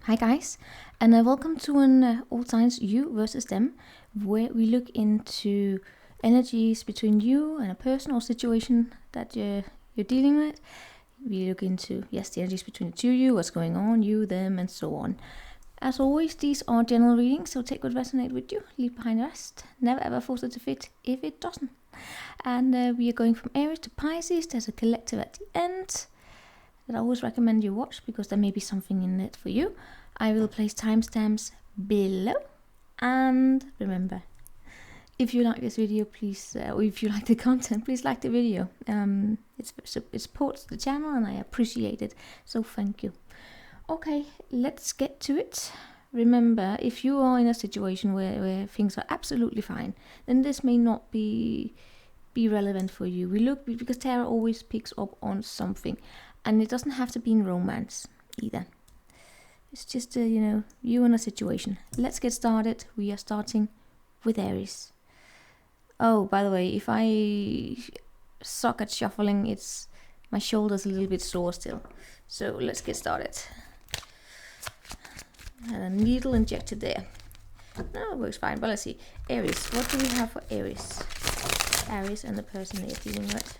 Hi guys, and welcome to an All Signs You versus Them, where we look into energies between you and a person or situation that you're dealing with. We look into, yes, the energies between the two of you, what's going on, you, them, and so on. As always, these are general readings, so take what resonates with you, leave behind the rest. Never ever force it to fit if it doesn't. And we are going from Aries to Pisces. There's a collective at the end that I always recommend you watch because there may be something in it for you. I will place timestamps below. And remember, if you like this video, please, or if you like the content, please like the video. It supports the channel and I appreciate it, so thank you. Okay, let's get to it. Remember, if you are in a situation where things are absolutely fine, then this may not be relevant for you. We look, because tarot always picks up on something, and it doesn't have to be in romance either. It's just you in a situation. Let's get started. We are starting with Aries. Oh, by the way, if I suck at shuffling, it's my shoulder's a little bit sore still. So let's get started. And a needle injected there. No, it works fine. But let's see. Aries. What do we have for Aries? Aries and the person they're dealing with.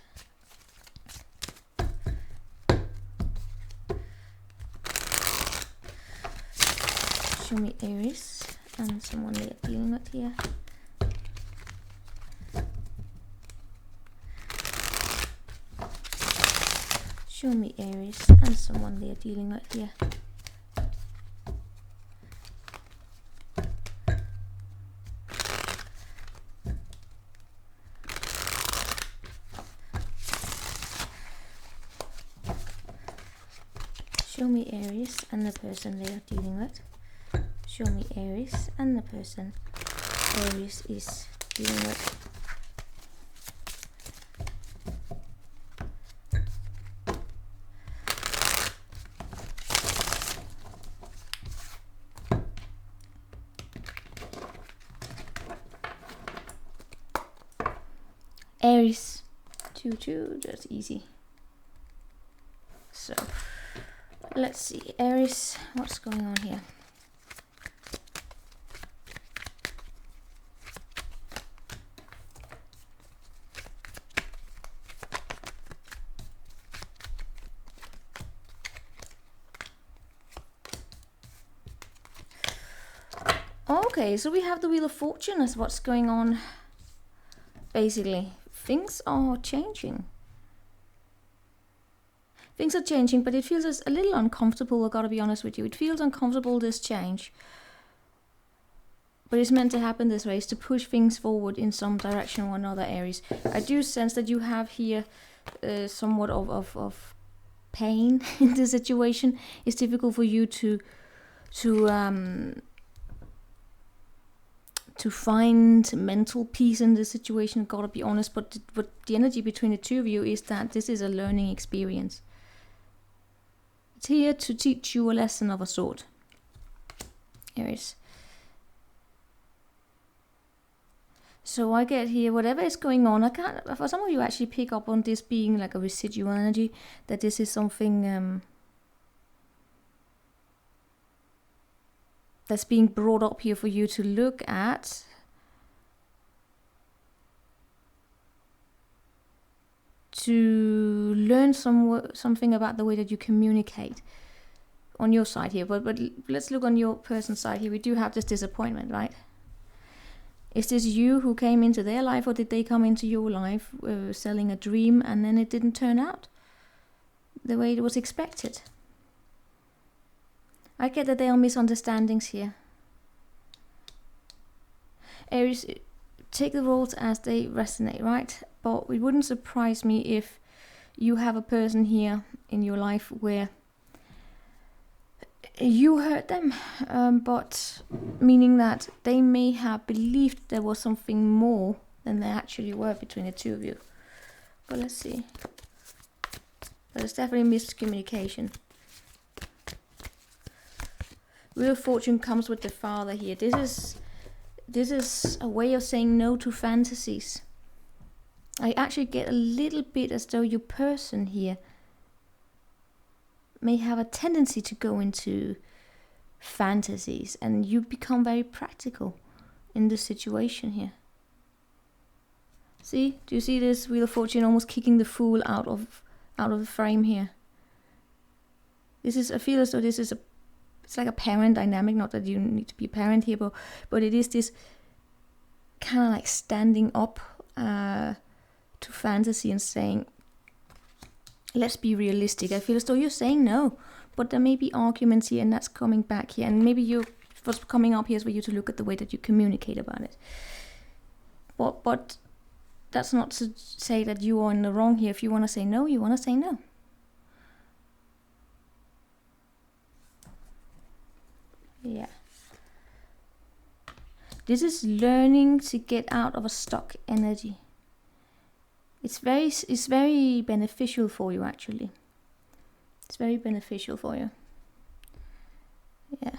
Show me Aries and someone they're dealing with here. Show me Aries and someone they're dealing with here. Show me Aries and the person they are dealing with. Show me Aries and the person Aries is dealing with. Aries, 2-2, just easy. So, let's see, Aries, what's going on here? Okay, so we have the Wheel of Fortune as what's going on. Basically, things are changing. Things are changing, but it feels a little uncomfortable, I gotta be honest with you. It feels uncomfortable, this change. But it's meant to happen this way, it's to push things forward in some direction or another, Aries. I do sense that you have here somewhat of pain in the situation. It's difficult for you to find mental peace in this situation, gotta be honest, but the energy between the two of you is that this is a learning experience. It's here to teach you a lesson of a sort, Aries. So I get here, whatever is going on, I can't, for some of you actually pick up on this being like a residual energy, that this is something that's being brought up here for you to look at. To learn something about the way that you communicate on your side here. But let's look on your person's side here. We do have this disappointment, right? Is this you who came into their life, or did they come into your life selling a dream and then it didn't turn out the way it was expected? I get that there are misunderstandings here. Aries, take the roles as they resonate, right? But it wouldn't surprise me if you have a person here in your life where you hurt them, but meaning that they may have believed there was something more than there actually were between the two of you. But let's see. There's definitely miscommunication. Wheel of Fortune comes with the Father here. This is a way of saying no to fantasies. I actually get a little bit as though your person here may have a tendency to go into fantasies, and you become very practical in this situation here. See, do you see this Wheel of Fortune almost kicking the Fool out of the frame here? This is, I feel as though this is it's like a parent dynamic, not that you need to be a parent here, but it is this kind of like standing up to fantasy and saying, let's be realistic. I feel as though you're saying no, but there may be arguments here, and that's coming back here, and maybe what's coming up here is for you to look at the way that you communicate about it. But that's not to say that you are in the wrong here. If you want to say no, you want to say no. Yeah. This is learning to get out of a stuck energy. It's very beneficial for you, actually. It's very beneficial for you. Yeah.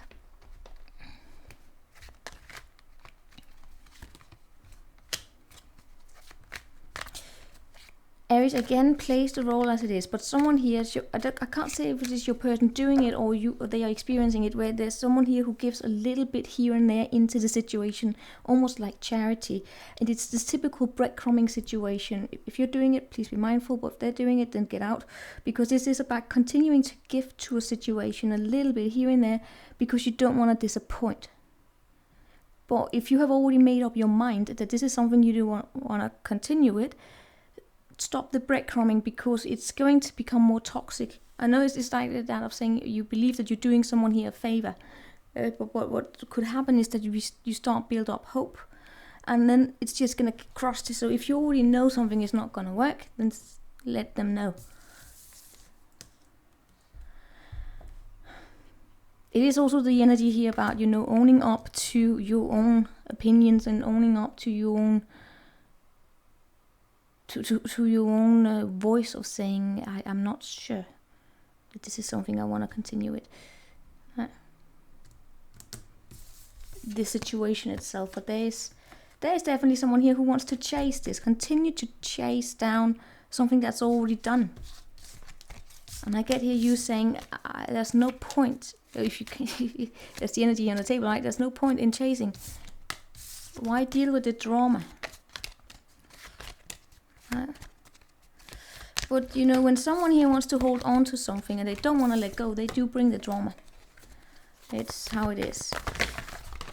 Aries again plays the role as it is, but someone here, I can't say if it is your person doing it or they are experiencing it, where there's someone here who gives a little bit here and there into the situation, almost like charity. And it's this typical breadcrumbing situation. If you're doing it, please be mindful, but if they're doing it, then get out, because this is about continuing to give to a situation a little bit here and there, because you don't want to disappoint. But if you have already made up your mind that this is something you do want to continue with, stop the breadcrumbing, because it's going to become more toxic. I know it's like that of saying you believe that you're doing someone here a favor, but what could happen is that you start build up hope, and then it's just going to cross this. So if you already know something is not going to work, then let them know. It is also the energy here about, owning up to your own opinions and owning up to your own to your own voice of saying, I'm not sure that this is something I want to continue with. The situation itself, but there is definitely someone here who wants to chase this, continue to chase down something that's already done. And I get here you saying, there's no point, if you can, there's the energy on the table, right? There's no point in chasing. Why deal with the drama? But when someone here wants to hold on to something and they don't want to let go, they do bring the drama. It's how it is.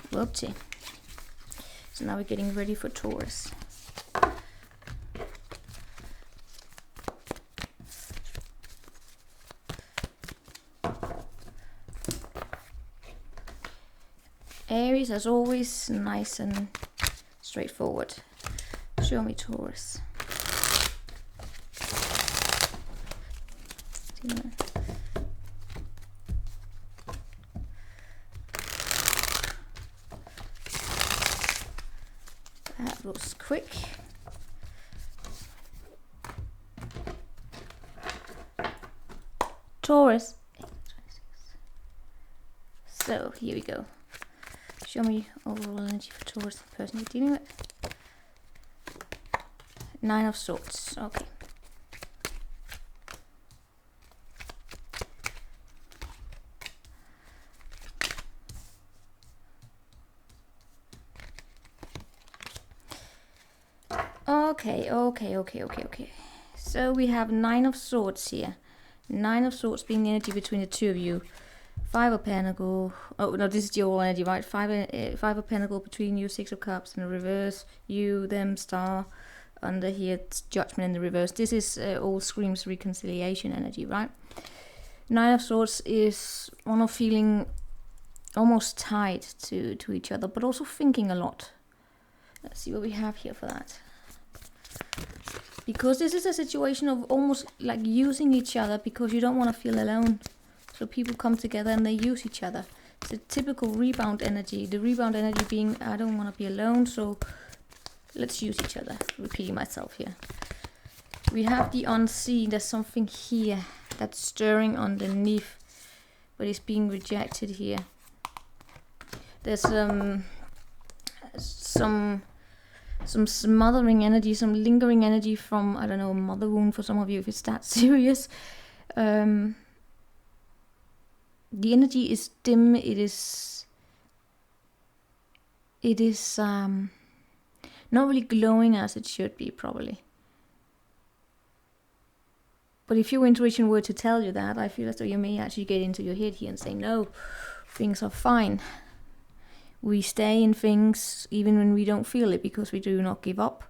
Whoopsie. So now we're getting ready for Taurus. Aries, as always, nice and straightforward. Show me Taurus. That was quick. Taurus. So here we go. Show me overall energy for Taurus, the person you're dealing with. 9 of Swords. Okay. Okay. So we have 9 of Swords here. 9 of Swords being the energy between the two of you. 5 of Pentacle. Oh no, this is your energy, right? 5 of Pentacle between you. 6 of Cups in the reverse. You, them, Star. Under here, it's Judgment in the reverse. This is all screams reconciliation energy, right? 9 of Swords is one of feeling almost tied to each other, but also thinking a lot. Let's see what we have here for that. Because this is a situation of almost like using each other, because you don't want to feel alone. So people come together and they use each other. It's a typical rebound energy. The rebound energy being, I don't want to be alone, so let's use each other. Repeating myself here. We have the unseen. There's something here that's stirring underneath, but it's being rejected here. There's some smothering energy, some lingering energy from, I don't know, a mother wound for some of you, if it's that serious. the energy is dim. It is not really glowing as it should be, probably. But if your intuition were to tell you that, I feel as though you may actually get into your head here and say, no, things are fine. We stay in things even when we don't feel it, because we do not give up.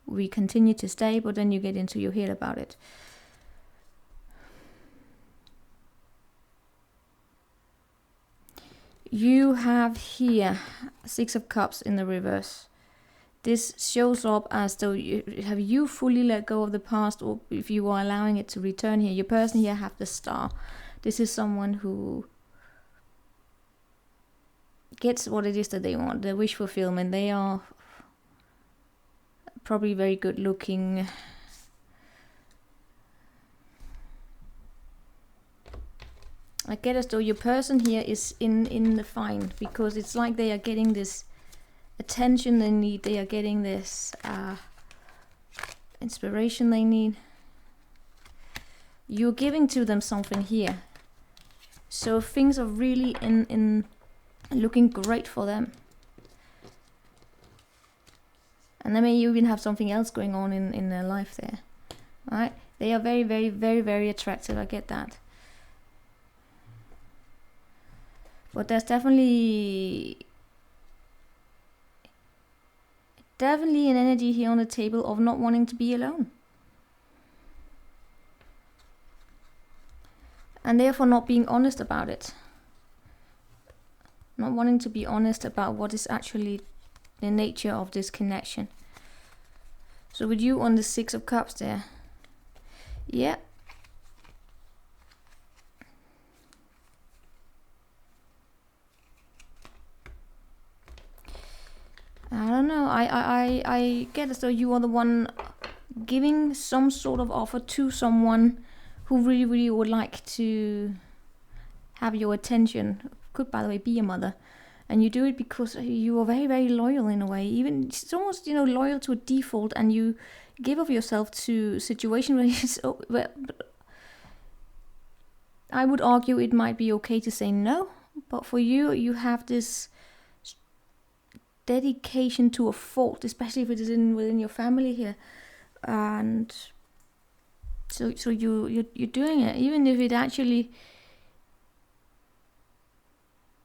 We continue to stay, but then you get into your head about it. You have here 6 of Cups in the reverse. This shows up as though you fully let go of the past, or if you are allowing it to return here. Your person here have the Star. This is someone who gets what it is that they want, the wish fulfillment. They are probably very good looking. I get as though your person here is in the fine, because it's like they are getting this attention they need. They are getting this inspiration they need. You're giving to them something here. So things are really in looking great for them. And they may even have something else going on in their life there. Alright? They are very, very, very, very attractive. I get that. But there's definitely an energy here on the table of not wanting to be alone. And therefore not being honest about it. Not wanting to be honest about what is actually the nature of this connection. So with you on the 6 of Cups there. Yeah. I don't know. I get as though you are the one giving some sort of offer to someone who really, really would like to have your attention. Could, by the way, be a mother. And you do it because you are very, very loyal in a way. Even it's almost, loyal to a default, and you give of yourself to situations where I would argue it might be okay to say no. But for you, you have this dedication to a fault, especially if it is within your family here, and so you're doing it, even if it actually,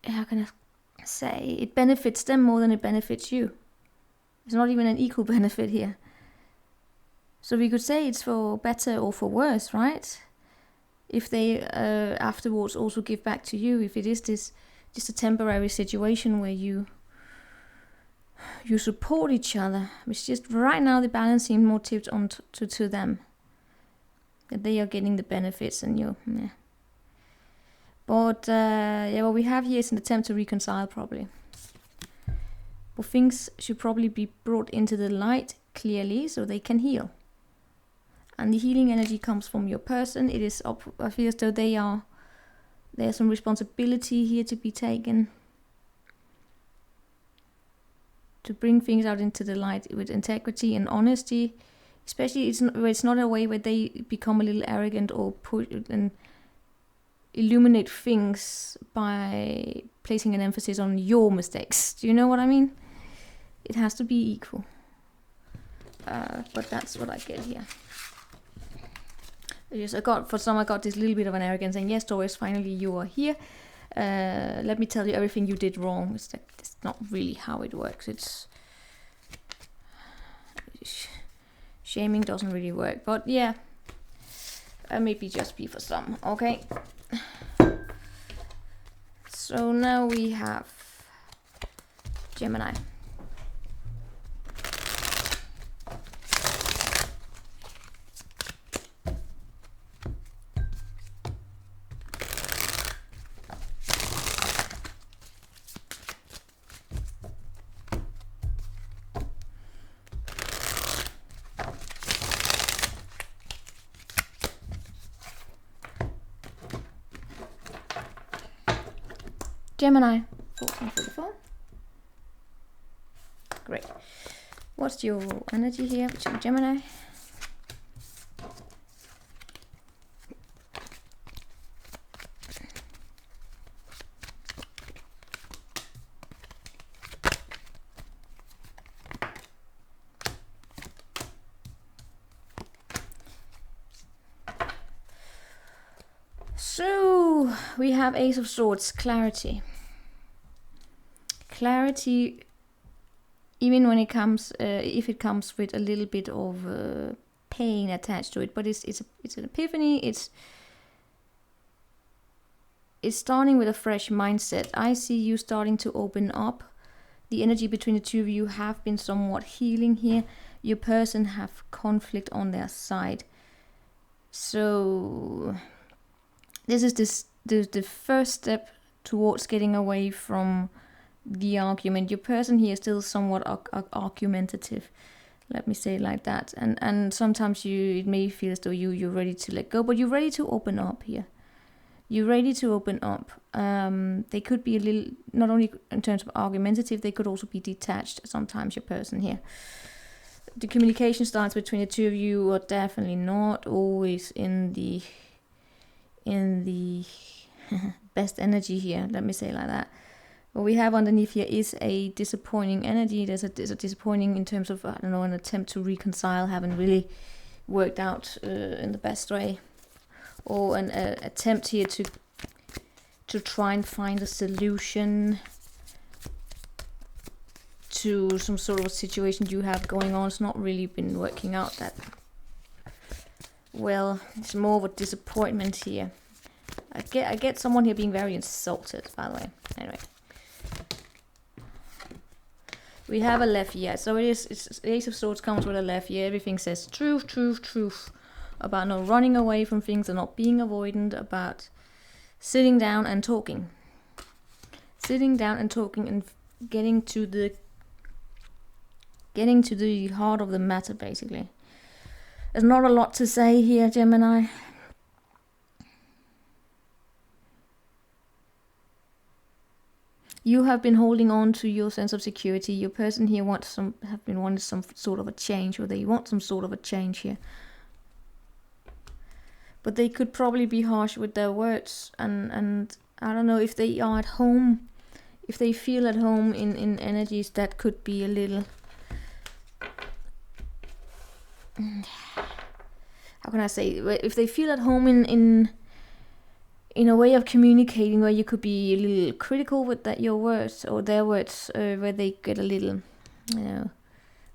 how can I say, it benefits them more than it benefits you. It's not even an equal benefit here. So we could say it's for better or for worse, right? If they afterwards also give back to you, if it is this just a temporary situation where you support each other. It's just right now the balance seems more tipped on to them. That they are getting the benefits and you. Yeah. But what we have here is an attempt to reconcile, probably. But things should probably be brought into the light clearly so they can heal. And the healing energy comes from your person. It is I feel as though there's some responsibility here to be taken. To bring things out into the light with integrity and honesty, especially it's not a way where they become a little arrogant or push and illuminate things by placing an emphasis on your mistakes. Do you know what I mean? It has to be equal. But that's what I get here. Yes, I got this little bit of an arrogance saying, yes, Taurus, finally you are here. Let me tell you everything you did wrong. It's not really how it works. Shaming doesn't really work, but yeah, maybe just be for some. Okay. So now we have Gemini. Gemini, 1444. Great. What's your energy here between Gemini? So we have Ace of Swords, clarity. Clarity, even when it comes, if it comes with a little bit of pain attached to it, but it's an epiphany. It's starting with a fresh mindset. I see you starting to open up. The energy between the two of you have been somewhat healing here. Your person have conflict on their side. So this is the first step towards getting away from the argument. Your person here is still somewhat argumentative. Let me say it like that. And sometimes it may feel as though you're ready to let go, but you're ready to open up here. You're ready to open up. They could be a little, not only in terms of argumentative, they could also be detached sometimes, your person here. The communication starts between the two of you are definitely not always in the best energy here. Let me say it like that. What we have underneath here is a disappointing energy. There's a disappointing in terms of, I don't know, an attempt to reconcile haven't really worked out in the best way. Or an attempt here to try and find a solution to some sort of a situation you have going on. It's not really been working out that well. It's more of a disappointment here. I get someone here being very insulted, by the way. Anyway. We have a left, yeah. So it's Ace of Swords comes with a left, yeah. Everything says truth, truth, truth. About not running away from things and not being avoidant, about sitting down and talking. Sitting down and talking and getting to the heart of the matter, basically. There's not a lot to say here, Gemini. You have been holding on to your sense of security. Your person here have been wanting some sort of a change, or they want some sort of a change here. But they could probably be harsh with their words, and I don't know if they are at home, if they feel at home in energies that could be a little, how can I say, if they feel at home in a way of communicating where you could be a little critical with your words or their words, where they get a little,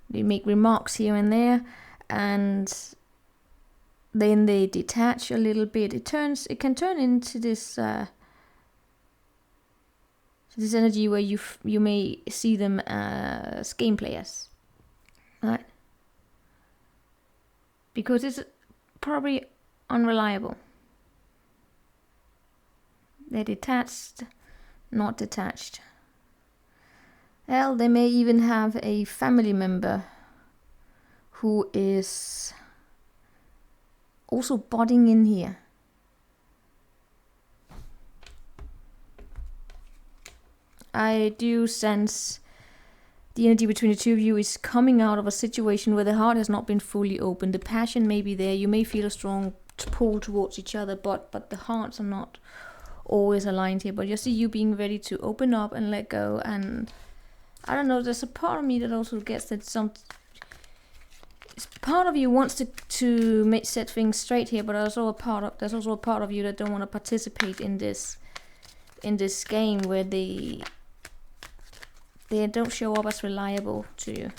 they make remarks here and there, and then they detach a little bit. It can turn into this this energy where you may see them as game players, right? Because it's probably unreliable. They're detached, not detached. Hell, they may even have a family member who is also butting in here. I do sense the energy between the two of you is coming out of a situation where the heart has not been fully open. The passion may be there. You may feel a strong pull towards each other, but the hearts are not always aligned here. But you see you being ready to open up and let go. And I don't know, there's a part of me that also gets that part of you wants to set things straight here, but there's also a part of you that don't want to participate in this game where they don't show up as reliable to you.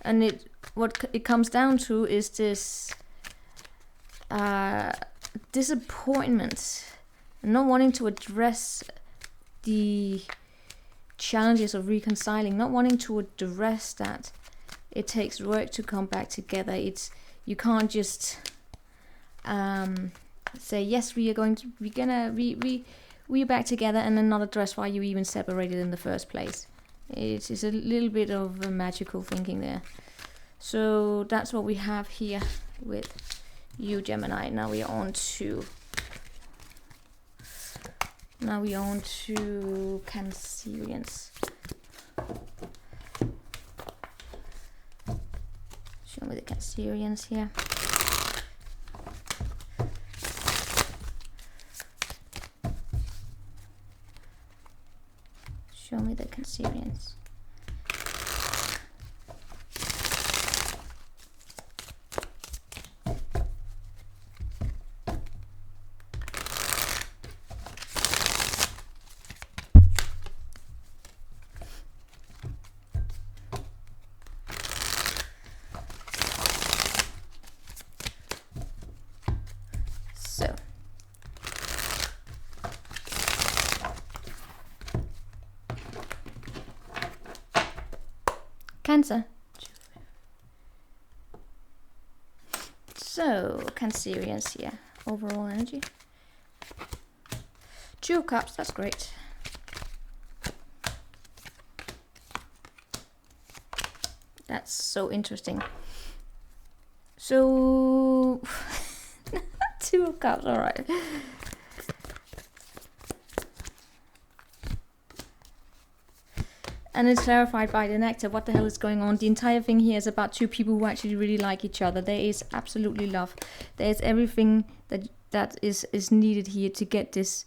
And what it comes down to is this disappointment, not wanting to address the challenges of reconciling, not wanting to address that it takes work to come back together. You can't just say yes, we're back together, and then not address why you even separated in the first place. It's a little bit of magical thinking there. So that's what we have here with you, Gemini. Now we are on to Cancerians. Show me the Cancerians here. Show me the Cancerians. Cancer. So, Cancerians here. Overall energy. 2 of Cups, that's great. That's so interesting. So, 2 of Cups, alright. And it's clarified by the nectar what the hell is going on. The entire thing here is about 2 people who actually really like each other. There is absolutely love. There is everything that is needed here to get this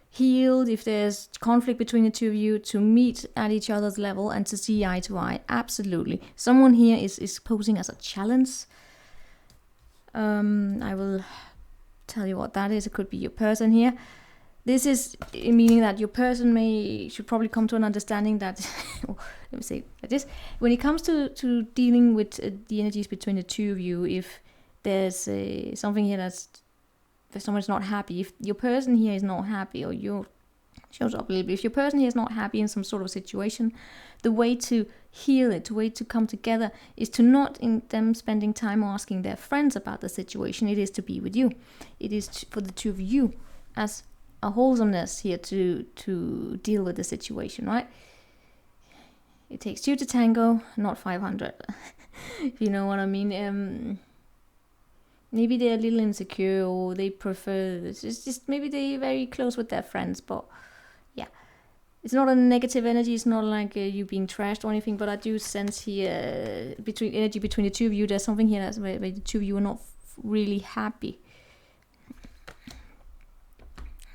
healed. If there's conflict between the 2 of you, to meet at each other's level and to see eye to eye. Absolutely. Someone here is posing as a challenge. I will tell you what that is. It could be your person here. This is meaning that your person should probably come to an understanding that, let me say like this, when it comes to dealing with the energies between the 2 of you, if there's something here that's, if someone's not happy, if your person here is not happy, or you shows up a little bit, if your person here is not happy in some sort of situation, the way to heal it, the way to come together is to not in them spending time asking their friends about the situation. It is to be with you. It is for the 2 of you as a wholesomeness here to deal with the situation, right? It takes 2 to tango, not 500. If you know what I mean. Maybe they're a little insecure, or they prefer, it's just maybe they're very close with their friends, but yeah. It's not a negative energy, it's not like you being trashed or anything, but I do sense here between the 2 of you, there's something here that's where the 2 of you are not really happy.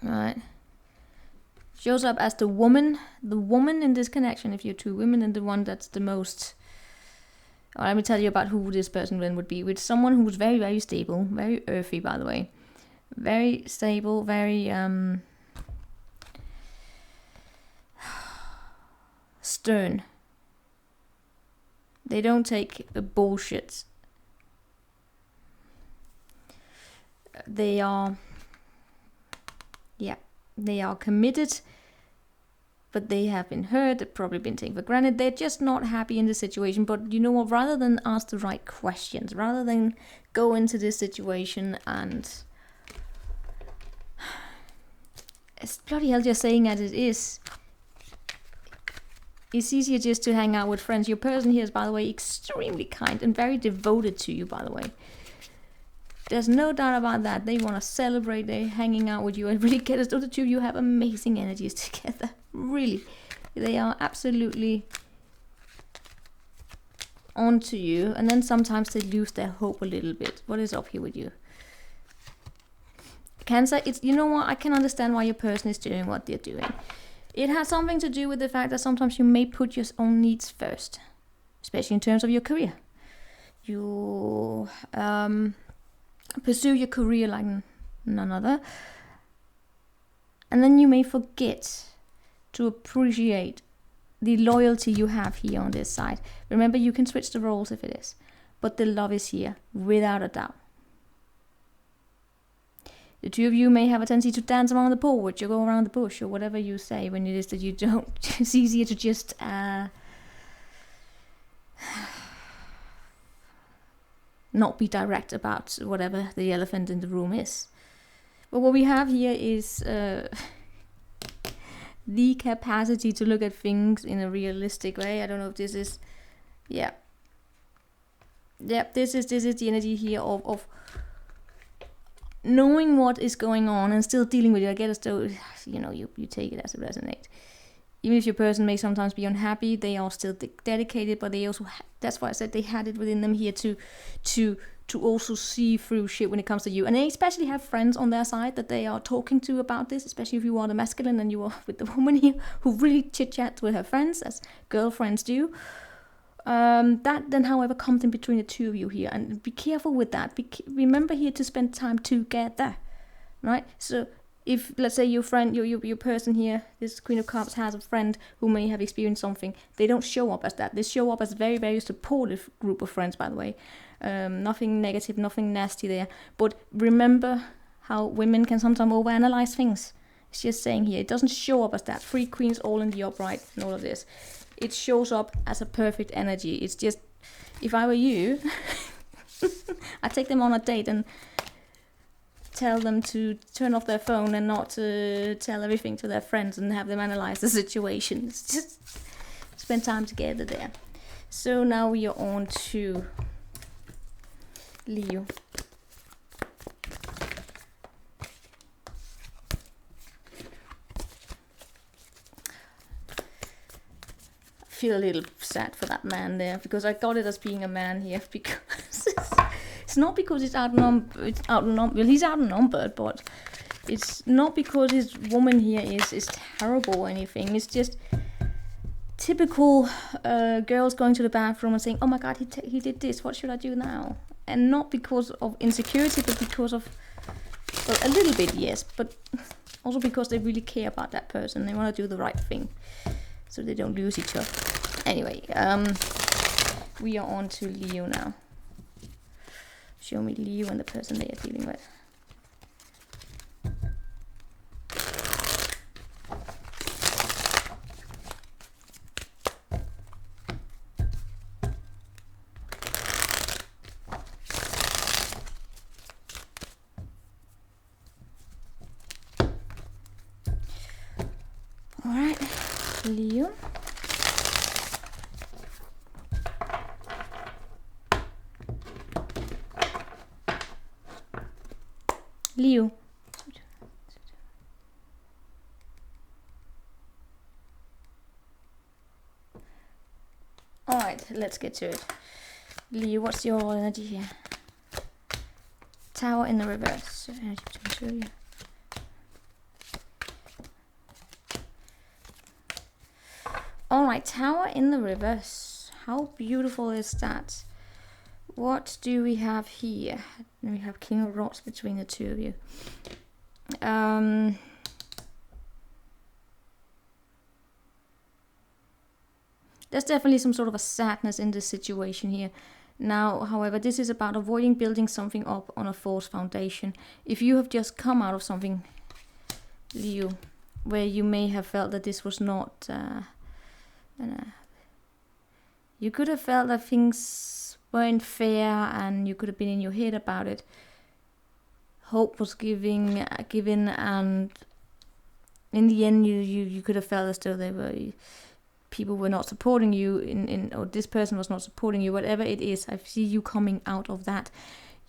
Right. Shows up as the woman in this connection. If you're 2 women, and the one that's the most. Oh, let me tell you about who this person then would be. With someone who's very, very stable, very earthy, by the way, very stable, very stern. They don't take bullshit. They are. Yeah, they are committed, but they have been hurt, they've probably been taken for granted. They're just not happy in the situation. But you know what, rather than ask the right questions, rather than go into this situation and it's bloody hell just saying as it is, it's easier just to hang out with friends. Your person here is, by the way, extremely kind and very devoted to you, by the way. There's no doubt about that. They want to celebrate. They're hanging out with you and really get us. The 2 of you have amazing energies together. Really. They are absolutely onto you. And then sometimes they lose their hope a little bit. What is up here with you? Cancer, it's, you know what? I can understand why your person is doing what they're doing. It has something to do with the fact that sometimes you may put your own needs first. Especially in terms of your career. You pursue your career like none other, and then you may forget to appreciate the loyalty you have here on this side. Remember, you can switch the roles if it is, but the love is here without a doubt. The 2 of you may have a tendency to dance around the porch or go around the bush or whatever you say when it is that you don't. It's easier to just not be direct about whatever the elephant in the room is. But what we have here is the capacity to look at things in a realistic way. I don't know if this is, yeah, this is the energy here of knowing what is going on and still dealing with it. I get as though, you know, you take it as it resonates. Even if your person may sometimes be unhappy, they are still dedicated, but they also, that's why I said they had it within them here to also see through shit when it comes to you. And they especially have friends on their side that they are talking to about this, especially if you are the masculine and you are with the woman here who really chit-chats with her friends, as girlfriends do. That then, however, comes in between the 2 of you here. And be careful with that. Remember here to spend time together, right? So if, let's say, your friend, your person here, this Queen of Cups, has a friend who may have experienced something, they don't show up as that. They show up as a very, very supportive group of friends, by the way. Nothing negative, nothing nasty there. But remember how women can sometimes overanalyze things. It's just saying here, it doesn't show up as that. 3 queens all in the upright and all of this. It shows up as a perfect energy. It's just, if I were you, I'd take them on a date and tell them to turn off their phone and not to tell everything to their friends and have them analyze the situation. It's just spend time together there. So now we are on to Leo. Feel a little sad for that man there, because I got it as being a man here, because it's not because he's outnumbered, well, he's outnumbered, but it's not because his woman here is terrible or anything. It's just typical girls going to the bathroom and saying, oh my god, he did this, what should I do now? And not because of insecurity, but because of, well, a little bit, yes, but also because they really care about that person. They want to do the right thing so they don't lose each other. Anyway, we are on to Leo now. Show me Leo and the person they are dealing with. All right, Leo. Leo. Alright, let's get to it. Leo, what's your energy here? Tower in the reverse. Energy between two of you. Alright, Tower in the reverse. How beautiful is that? What do we have here? We have King of Rods between the two of you. There's definitely some sort of a sadness in this situation here. Now, however, this is about avoiding building something up on a false foundation. If you have just come out of something, Leo, where you may have felt that this was not... you could have felt that things weren't fair and you could have been in your head about it. Hope was given, and in the end you could have felt as though people were not supporting you or this person was not supporting you. Whatever it is, I see you coming out of that.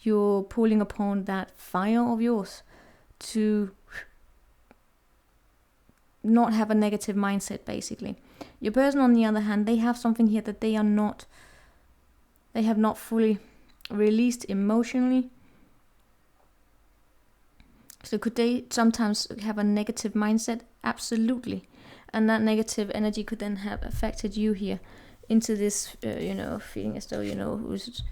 You're pulling upon that fire of yours to not have a negative mindset, basically. Your person, on the other hand, they have something here that they have not fully released emotionally. So could they sometimes have a negative mindset? Absolutely. And that negative energy could then have affected you here into this, feeling as though, it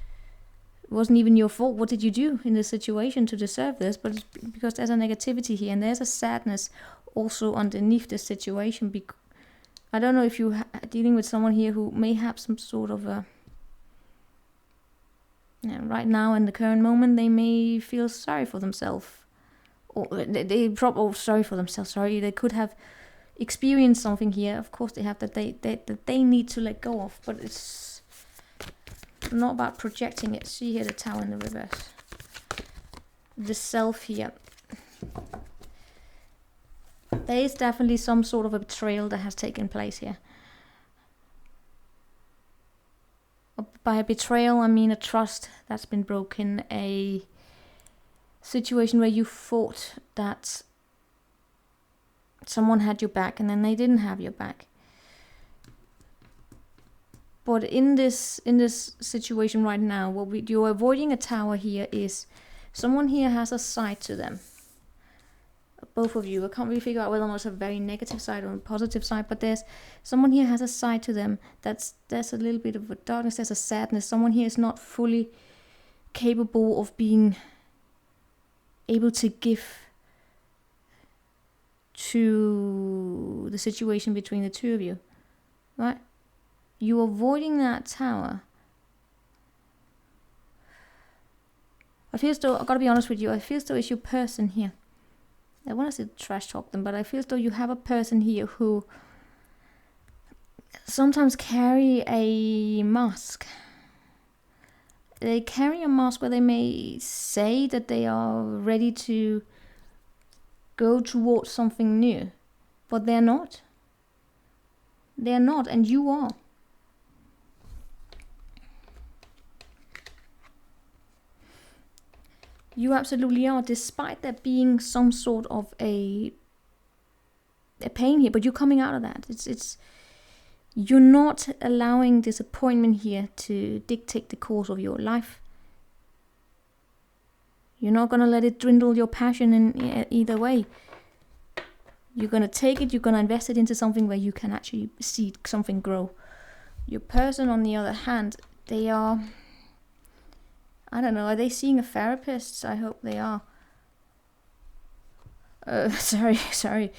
wasn't even your fault. What did you do in this situation to deserve this? But it's because there's a negativity here and there's a sadness also underneath this situation. I don't know if you're dealing with someone here who may have some sort of a... right now in the current moment, they may feel sorry for themselves. Or they could have experienced something here. Of course they have that they need to let go of, but it's not about projecting it. See here the Tower in the reverse. The self here. There is definitely some sort of a betrayal that has taken place here. By a betrayal, I mean a trust that's been broken, a situation where you thought that someone had your back and then they didn't have your back. But in this situation right now, what you're avoiding a tower here is someone here has a side to them. Both of you, I can't really figure out whether it's a very negative side or a positive side, but there's someone here has a side to them there's a little bit of a darkness, there's a sadness. Someone here is not fully capable of being able to give to the situation between the two of you, right? You're avoiding that tower. I feel as though, I've got to be honest with you, I feel as though it's your person here. I want to say trash talk them, but I feel as though you have a person here who sometimes carry a mask. They carry a mask where they may say that they are ready to go towards something new, but they're not. They're not, and you are. You absolutely are, despite there being some sort of a pain here, but you're coming out of that. It's you're not allowing disappointment here to dictate the course of your life. You're not gonna let it dwindle your passion in either way. You're gonna take it, you're gonna invest it into something where you can actually see something grow. Your person, on the other hand, they are, I don't know, are they seeing a therapist? I hope they are. Sorry.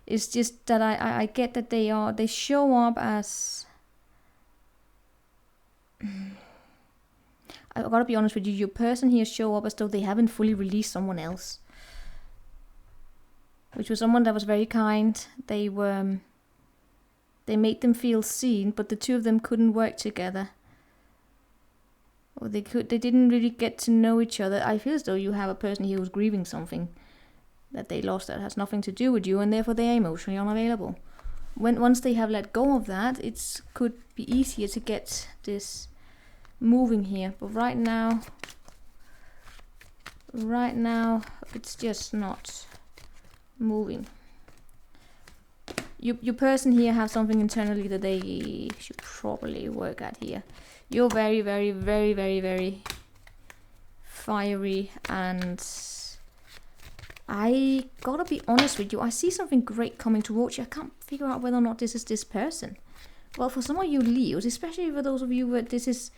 It's just that I get that they show up as, I gotta be honest with you, your person here show up as though they haven't fully released someone else. Which was someone that was very kind. They made them feel seen, but the two of them couldn't work together. Or they didn't really get to know each other. I feel as though you have a person here who's grieving something that they lost that has nothing to do with you, and therefore they are emotionally unavailable. Once they have let go of that, it could be easier to get this moving here. But right now, it's just not moving. Your person here have something internally that they should probably work at here. You're very, very, very, very, very fiery, and I gotta be honest with you, I see something great coming towards you. I can't figure out whether or not this is this person. Well, for some of you Leos, especially for those of you where this is,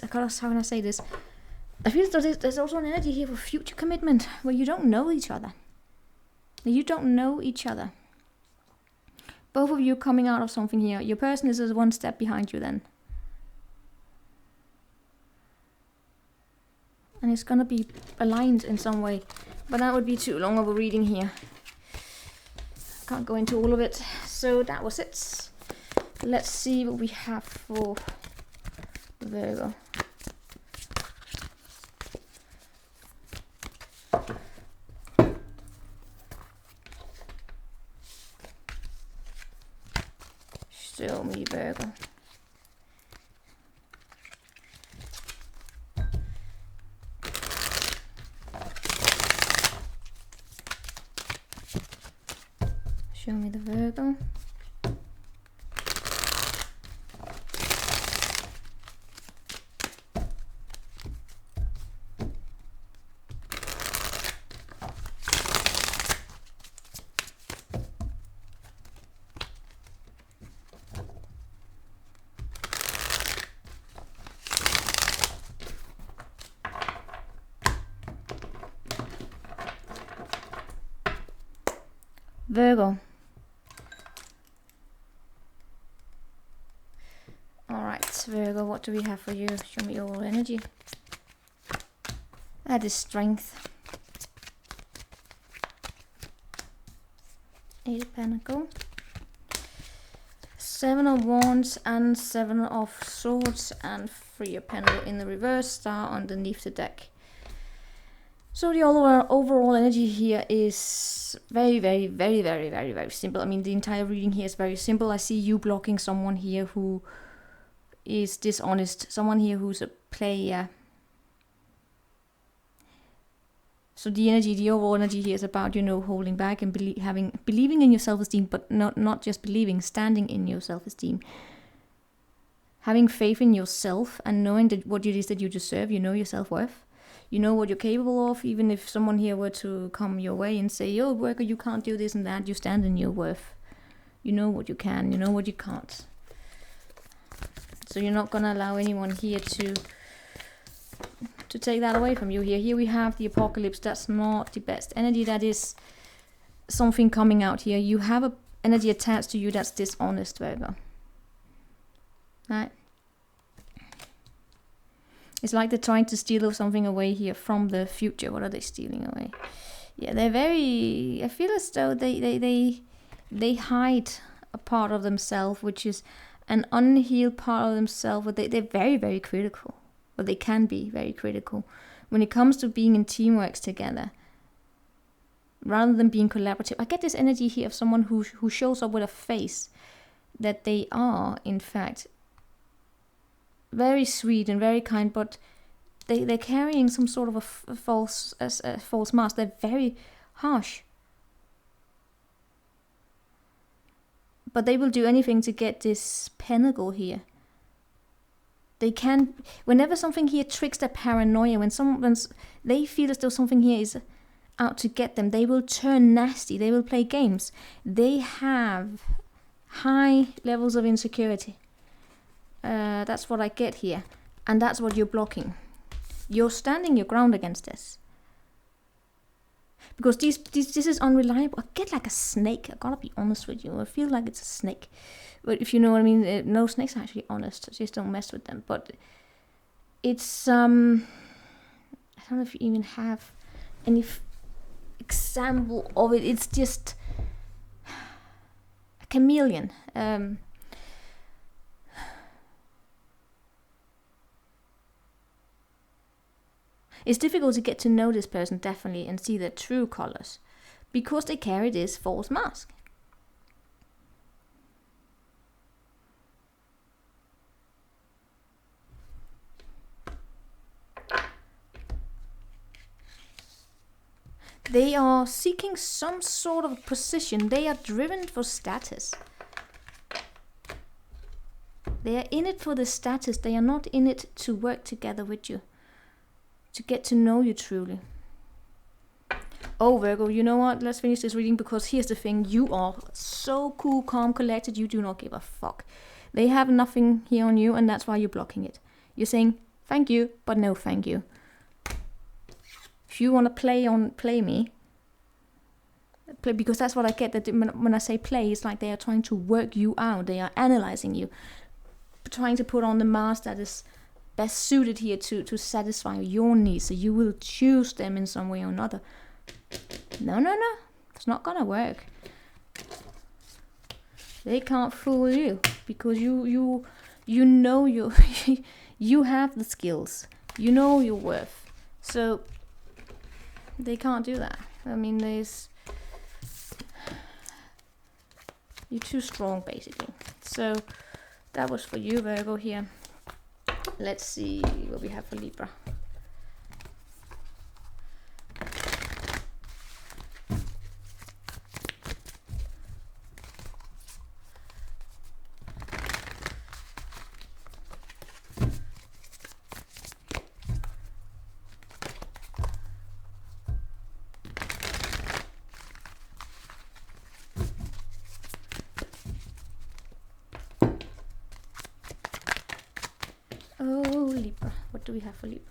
how can I say this? I feel there's also an energy here for future commitment where you don't know each other. You don't know each other. Both of you coming out of something here. Your person is one step behind you then. And it's gonna be aligned in some way. But that would be too long of a reading here. Can't go into all of it. So that was it. Let's see what we have for Virgo. Show me Virgo. Show me the Virgo. Virgo. Alright, Virgo, what do we have for you? Show me your energy. That is strength. 8 of Pentacles. 7 of Wands and 7 of Swords and 3 of Pentacles in the reverse, star underneath the deck. So the overall energy here is very, very, very, very, very, very simple. I mean, the entire reading here is very simple. I see you blocking someone here who is dishonest. Someone here who's a player. So the energy, the overall energy here is about, you know, holding back and believing in your self-esteem, but not just believing, standing in your self-esteem. Having faith in yourself and knowing that what it is that you deserve. You know your self-worth. You know what you're capable of. Even if someone here were to come your way and say, "Yo, worker, you can't do this and that," you stand in your worth. You know what you can, you know what you can't. So you're not gonna allow anyone here to take that away from you here. Here we have the Apocalypse. That's not the best energy. That is something coming out here. You have a energy attached to you that's dishonest, Virgo. Right? It's like they're trying to steal something away here from the future. What are they stealing away? Yeah, they're very... I feel as though they hide a part of themselves, which is an unhealed part of themselves. But they're very, very critical. Or they can be very critical. When it comes to being in teamwork together, rather than being collaborative. I get this energy here of someone who shows up with a face that they are, in fact, very sweet and very kind, but they're carrying some sort of a false mask. They're very harsh. But they will do anything to get this pentacle here. They can, whenever something here tricks their paranoia, when they feel as though something here is out to get them, they will turn nasty, they will play games. They have high levels of insecurity. That's what I get here. And that's what you're blocking. You're standing your ground against this. Because this is unreliable. I get like a snake. I gotta be honest with you. I feel like it's a snake. But if you know what I mean, no, snakes are actually honest. Just don't mess with them. But it's, I don't know if you even have any example of it. It's just a chameleon. It's difficult to get to know this person, definitely, and see their true colors, because they carry this false mask. They are seeking some sort of position. They are driven for status. They are in it for the status. They are not in it to work together with you, to get to know you truly. Oh, Virgo, you know what? Let's finish this reading, because here's the thing. You are so cool, calm, collected. You do not give a fuck. They have nothing here on you, and that's why you're blocking it. You're saying, thank you, but no thank you. If you want to play me, because that's what I get. That when I say play, it's like they are trying to work you out. They are analyzing you, trying to put on the mask that is best suited here to satisfy your needs. So you will choose them in some way or another. No. It's not gonna work. They can't fool you, because you know you have the skills. You know your worth. So they can't do that. I mean, you're too strong, basically. So that was for you, Virgo, here. Let's see what we have for Libra. Oh, Libra. What do we have for Libra?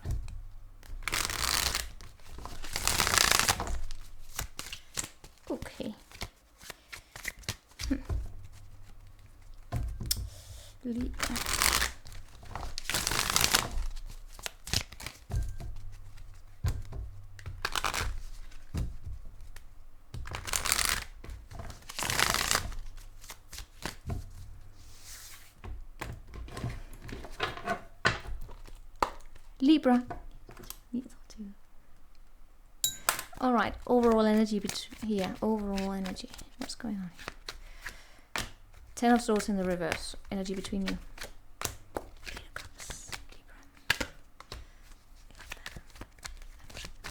Okay. Libra. Libra. All right, overall energy here. Overall energy. What's going on here? 10 of Swords in the reverse. Energy between you.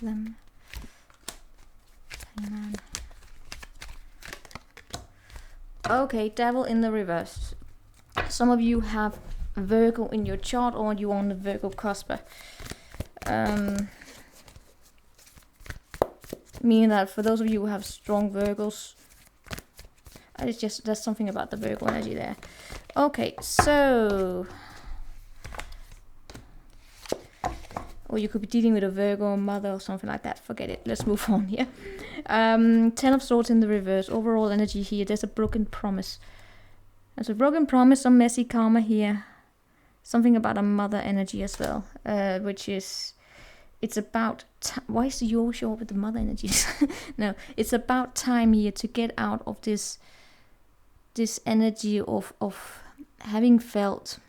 Them. Hangman. Okay, Devil in the reverse. Some of you have Virgo in your chart, or you on the Virgo cusp. Meaning that for those of you who have strong Virgos, it's just, there's something about the Virgo energy there. Okay, so, or you could be dealing with a Virgo mother or something like that. Forget it. Let's move on here. 10 of Swords in the reverse. Overall energy here. There's a broken promise. There's a broken promise, some messy karma here. Something about a mother energy as well, which is it's about why is you always show up with the mother energies? No, it's about time here to get out of this energy of having felt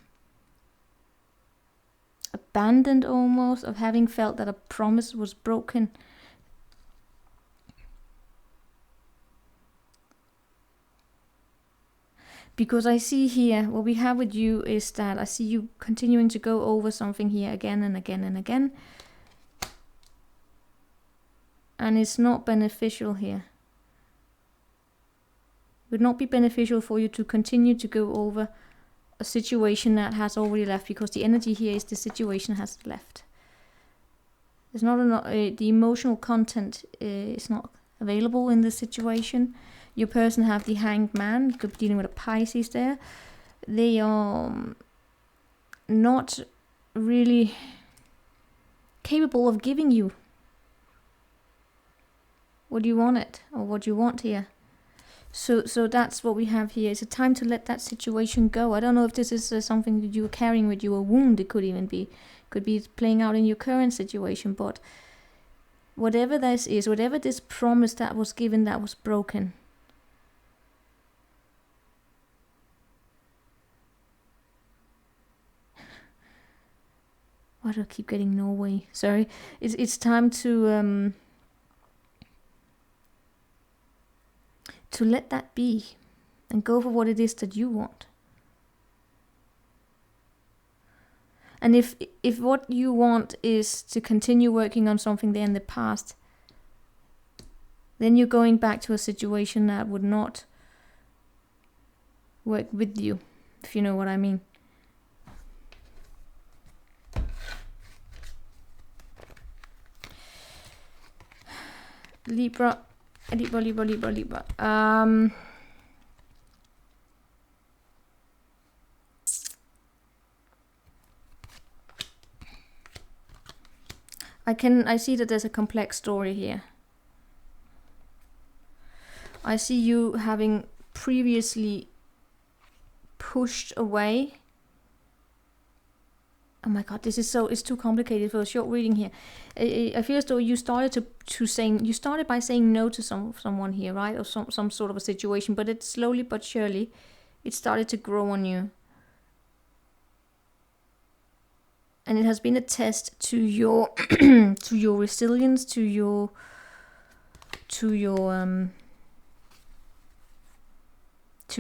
abandoned, almost, of having felt that a promise was broken. Because I see here, what we have with you is that I see you continuing to go over something here again and again and again. And it's not beneficial here. It would not be beneficial for you to continue to go over a situation that has already left, because the energy here is the situation has left. There's not enough, the emotional content is not available in this situation. Your person have the Hanged Man. You could be dealing with a Pisces there. They are not really capable of giving you what you wanted or what you want here. So that's what we have here. It's a time to let that situation go. I don't know if this is something that you are carrying with you, a wound. It could even be. Could be playing out in your current situation. But whatever this is, whatever this promise that was given that was broken, why do I keep getting Norway? Sorry. It's time to let that be and go for what it is that you want. And if what you want is to continue working on something there in the past, then you're going back to a situation that would not work with you, if you know what I mean. Libra. I see that there's a complex story here. I see you having previously pushed away. Oh my god, it's too complicated for a short reading here. I feel as though you started you started by saying no to someone here, right? Or some sort of a situation, but it slowly but surely, it started to grow on you. And it has been a test to your to your resilience, to your to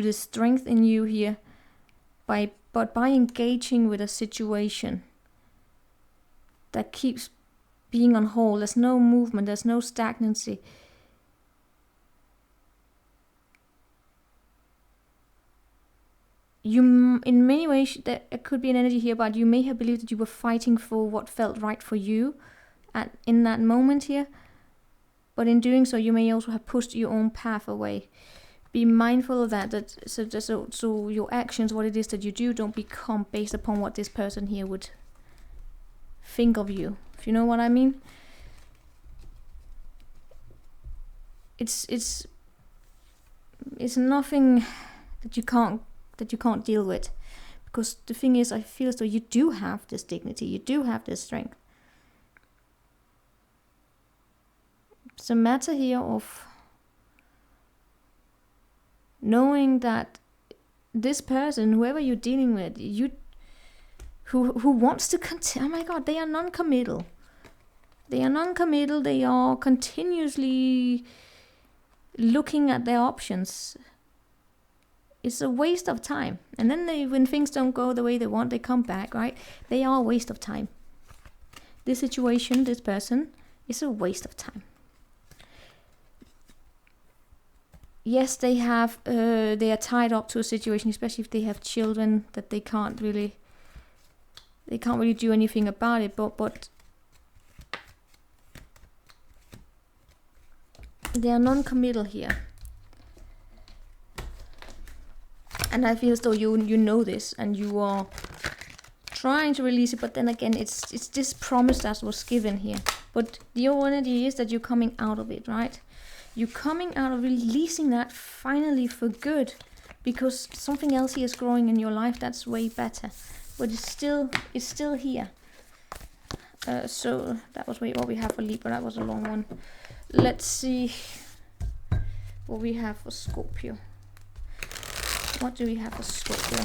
the strength in you here, but by engaging with a situation that keeps being on hold, there's no movement, there's no stagnancy. You, in many ways, there could be an energy here, but you may have believed that you were fighting for what felt right for you in that moment here. But in doing so, you may also have pushed your own path away. Be mindful of that. So your actions, what it is that you do, don't become based upon what this person here would think of you. If you know what I mean. It's nothing that you can't deal with, because the thing is, I feel as though you do have this dignity, you do have this strength. It's a matter here of knowing that this person, whoever you're dealing with, who wants to continue. Oh my god, they are non-committal. They are continuously looking at their options. It's a waste of time. And then when things don't go the way they want, they come back, right? They are a waste of time. This situation, this person, is a waste of time. Yes, they are tied up to a situation, especially if they have children, that they can't really do anything about it, but they are non-committal here. And I feel as though you know this, and you are trying to release it, but then again, it's this promise that was given here. But the energy is that you're coming out of it, right? You're coming out of releasing that finally for good, because something else here is growing in your life that's way better. But it's still here. So that was what we have for Libra. That was a long one. Let's see what we have for Scorpio. What do we have for Scorpio?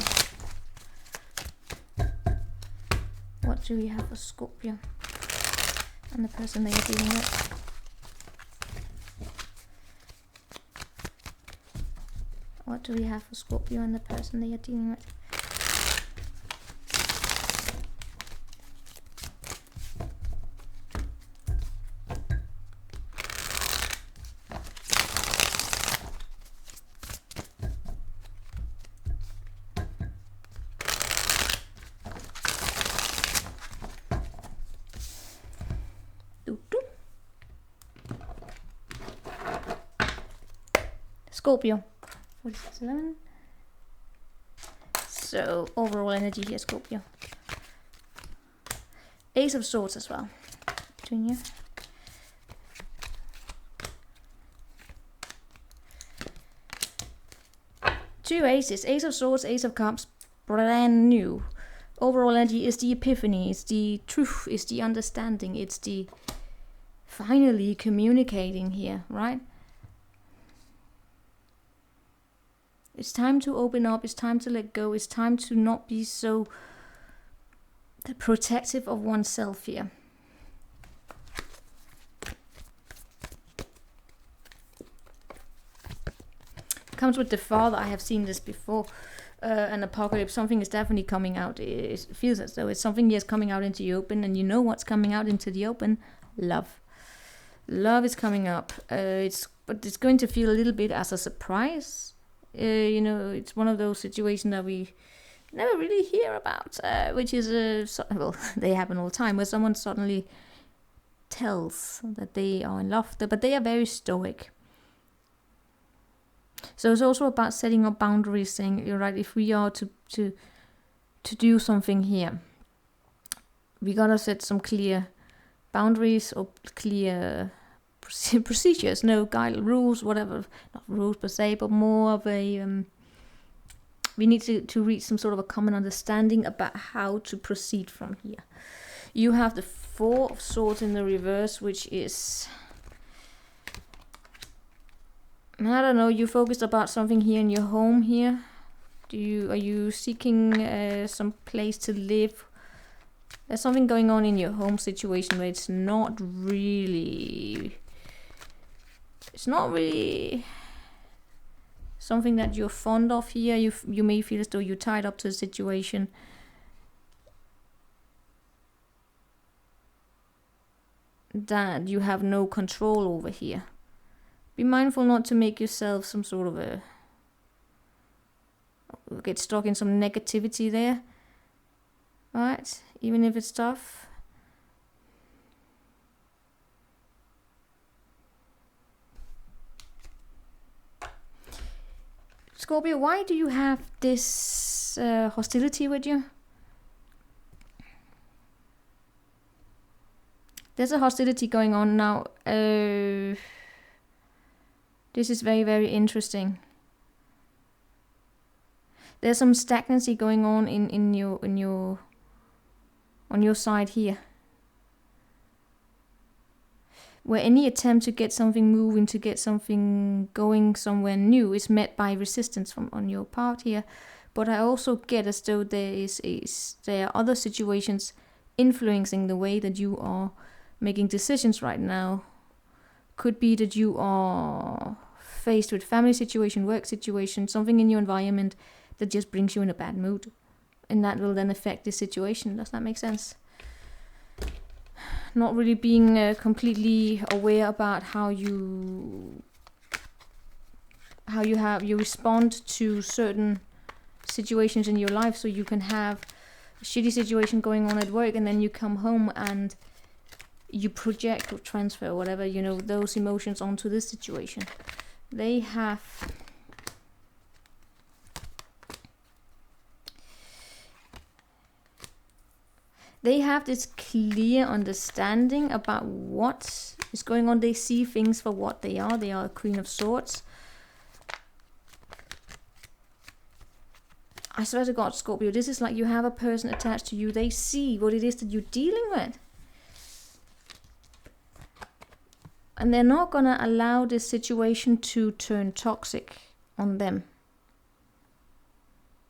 What do we have for Scorpio and the person they are dealing with? What do we have for Scorpio and the person they are dealing with? Scorpio. 47. So overall energy here, Scorpio. Ace of Swords as well between you. Two aces, Ace of Swords, Ace of Cups, brand new. Overall energy is the epiphany, it's the truth, it's the understanding, it's the finally communicating here, right? It's time to open up, it's time to let go, it's time to not be so protective of oneself here. Comes with the Father. I have seen this before. An apocalypse, something is definitely coming out. It feels as though it's something is coming out into the open, and you know what's coming out into the open? Love. Love is coming up. But it's going to feel a little bit as a surprise. You know, it's one of those situations that we never really hear about, which is well, they happen all the time, where someone suddenly tells that they are in love, but they are very stoic. So it's also about setting up boundaries, saying, you're right, if we are to do something here, we gotta set some clear boundaries or clear procedures, no guide rules, whatever, not rules per se, but more of a we need to reach some sort of a common understanding about how to proceed from here. You have the Four of Swords in the reverse, which is, I don't know, you focused about something here in your home here. Are you seeking some place to live? There's something going on in your home situation where it's not really something that you're fond of here. You may feel as though you're tied up to a situation that you have no control over here. Be mindful not to make yourself some sort of get stuck in some negativity there. Alright, even if it's tough. Scorpio, why do you have this hostility with you? There's a hostility going on now. This is very, very interesting. There's some stagnancy going on on your side here, where any attempt to get something moving, to get something going somewhere new, is met by resistance on your part here. But I also get as though there are other situations influencing the way that you are making decisions right now. Could be that you are faced with family situation, work situation, something in your environment that just brings you in a bad mood, and that will then affect the situation. Does that make sense? Not really being completely aware about how you respond to certain situations in your life. So you can have a shitty situation going on at work, and then you come home and you project or transfer or whatever, you know, those emotions onto this situation. They have this clear understanding about what is going on. They see things for what they are. They are a Queen of Swords. I swear to God, Scorpio, this is like you have a person attached to you. They see what it is that you're dealing with. And they're not going to allow this situation to turn toxic on them.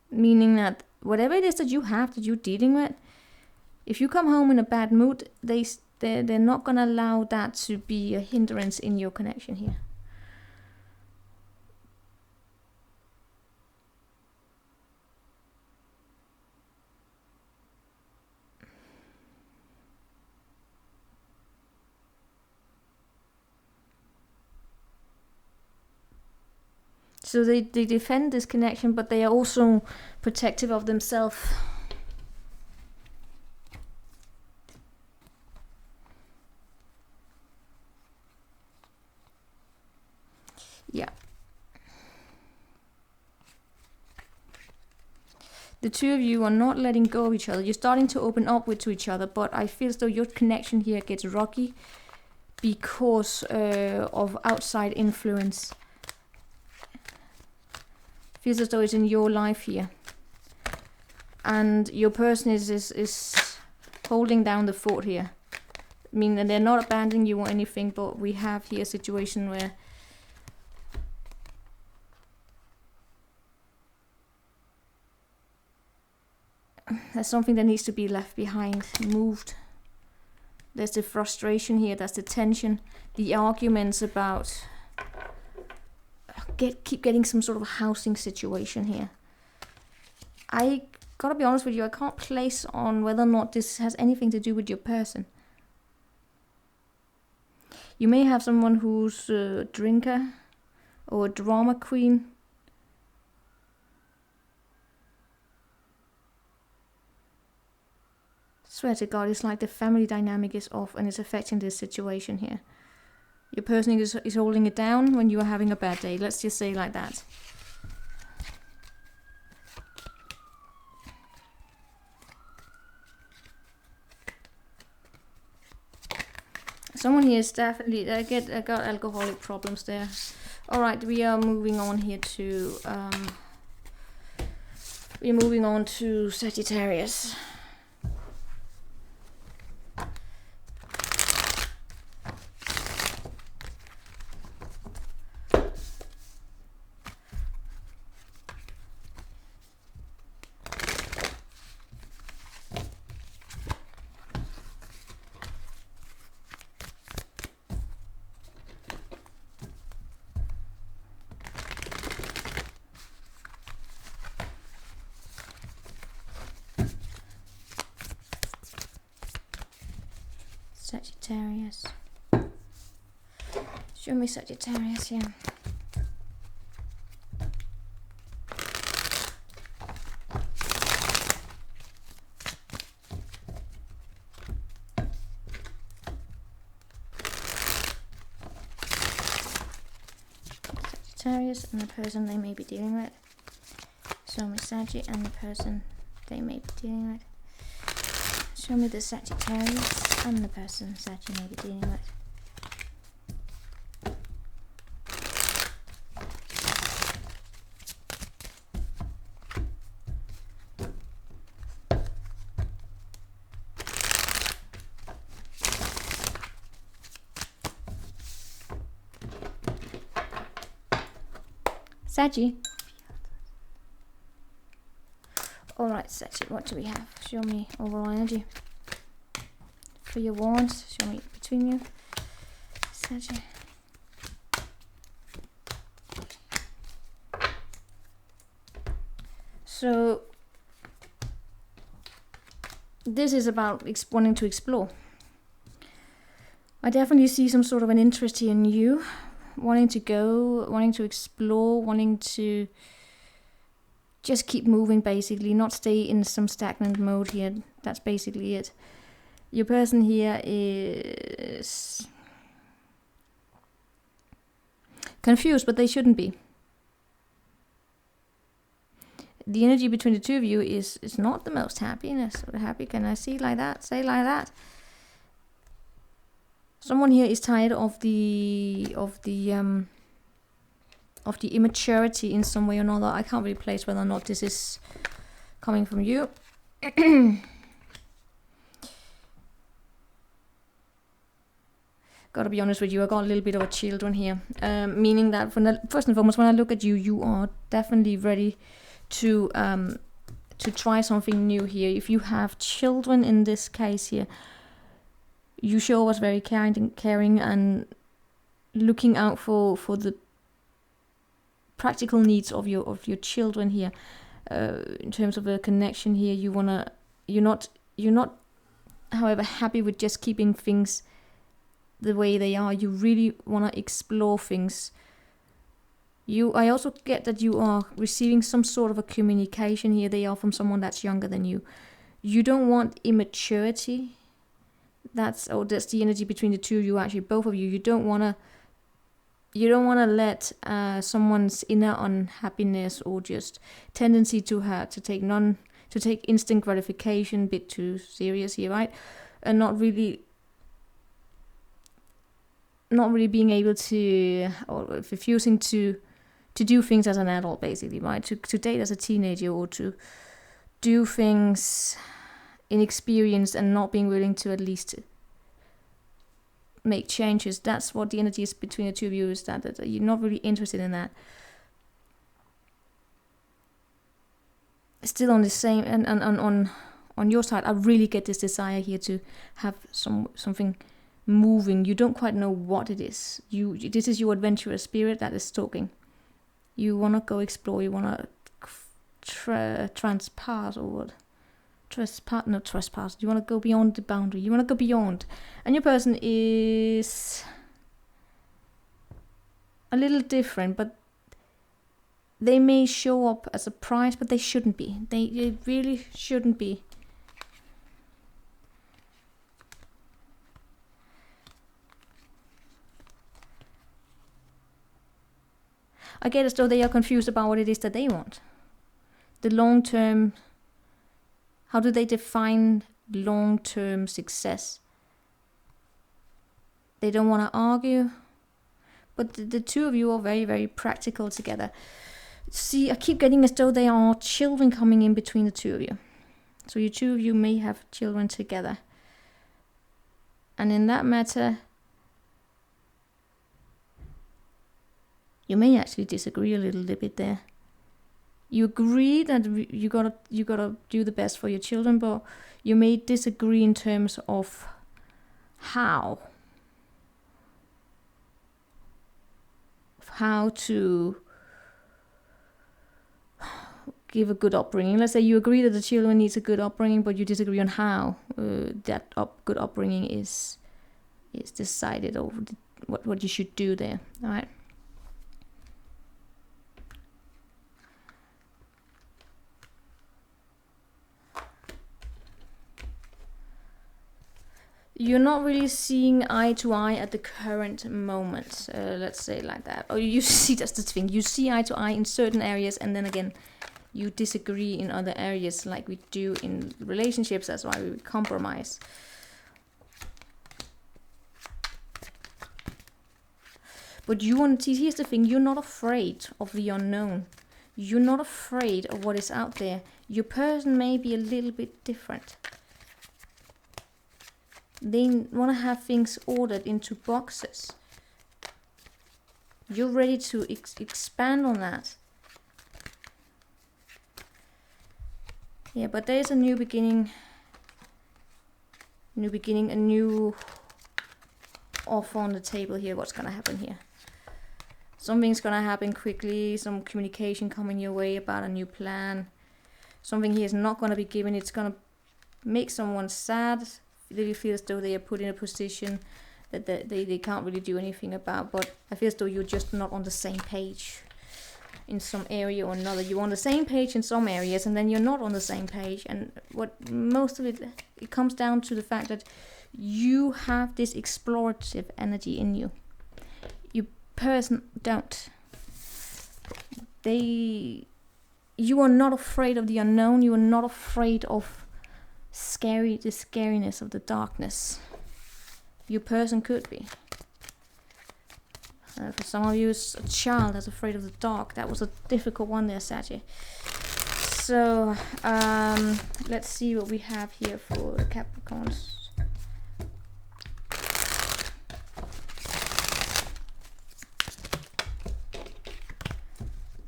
Meaning that whatever it is that you have, that you're dealing with, if you come home in a bad mood, they're not going to allow that to be a hindrance in your connection here. So they defend this connection, but they are also protective of themselves. Yeah. The two of you are not letting go of each other. You're starting to open up to each other, but I feel as though your connection here gets rocky because of outside influence. Feels as though it's in your life here, and your person is holding down the fort here. I mean, and they're not abandoning you or anything, but we have here a situation where there's something that needs to be left behind, moved. There's the frustration here, that's the tension, the arguments about keep getting some sort of housing situation here. I gotta be honest with you, I can't place on whether or not this has anything to do with your person. You may have someone who's a drinker or a drama queen. Swear to God, it's like the family dynamic is off and it's affecting this situation here. Your person is holding it down when you are having a bad day. Let's just say like that. Someone here is definitely, I got alcoholic problems there. Alright, we are moving on here to we're moving on to Sagittarius. Sagittarius. Show me Sagittarius here. Sagittarius and the person they may be dealing with. Show me Saggy and the person they may be dealing with. Show me the Sagittarius and the person that you may be dealing with. Saggy. Alright, Saggy, what do we have? Show me overall energy. For your wands, show me between you. Saggy. So this is about wanting to explore. I definitely see some sort of an interest here in you, wanting to go, wanting to explore, wanting to just keep moving, basically, not stay in some stagnant mode here. That's basically it. Your person here is confused, but they shouldn't be. The energy between the two of you is not the most happiness or happy. Can I see like that? Say like that. Someone here is tired of the immaturity in some way or another. I can't really place whether or not this is coming from you. Gotta be honest with you, I got a little bit of a children here. Meaning that first and foremost, when I look at you, you are definitely ready to try something new here. If you have children in this case here, you show us very caring and looking out for the practical needs of your children here. In terms of a connection here, you're not however happy with just keeping things the way they are. You really want to explore things. I also get that you are receiving some sort of a communication here. They are from someone that's younger than you. You don't want immaturity. That's the energy between the two of you, actually, both of you. You don't want to let someone's inner unhappiness or just tendency to take instant gratification a bit too serious here, right? And not really being able to, or refusing to do things as an adult, basically, right? To date as a teenager, or to do things inexperienced and not being willing to at least make changes. That's what the energy is between the two of you, is that you're not really interested in that. Still on the same, and on your side, I really get this desire here to have something moving. You don't quite know what it is. This is your adventurous spirit that is talking. You want to go explore. You want to trespass, or what? Trespass. You want to go beyond the boundary. You want to go beyond. And your person is a little different, but they may show up as a prize, but they shouldn't be. They really shouldn't be. I get as though they are confused about what it is that they want. The long-term, how do they define long-term success? They don't want to argue, but the two of you are very, very practical together. See, I keep getting as though there are children coming in between the two of you. So you two of you may have children together. And in that matter, you may actually disagree a little bit there. You agree that you gotta do the best for your children, but you may disagree in terms of how to give a good upbringing. Let's say you agree that the children needs a good upbringing, but you disagree on how that good upbringing is decided, or what you should do there. All right. You're not really seeing eye to eye at the current moment, let's say like that. Or you see, that's the thing, you see eye to eye in certain areas, and then again, you disagree in other areas, like we do in relationships. That's why we compromise. But you want to see, here's the thing, you're not afraid of the unknown. You're not afraid of what is out there. Your person may be a little bit different. They want to have things ordered into boxes. You're ready to expand on that. Yeah, but there is a new beginning. A new offer on the table here. What's going to happen here? Something's going to happen quickly. Some communication coming your way about a new plan. Something here is not going to be given. It's going to make someone sad. They feel as though they are put in a position that they can't really do anything about. But I feel as though you're just not on the same page in some area or another. You're on the same page in some areas, and then you're not on the same page. And what most of it comes down to the fact that you have this explorative energy in you. Your person don't. You are not afraid of the unknown. You are not afraid of the scariness of the darkness. Your person could be. For some of you, it's a child that's afraid of the dark. That was a difficult one there, Saggy. So, let's see what we have here for the Capricorns.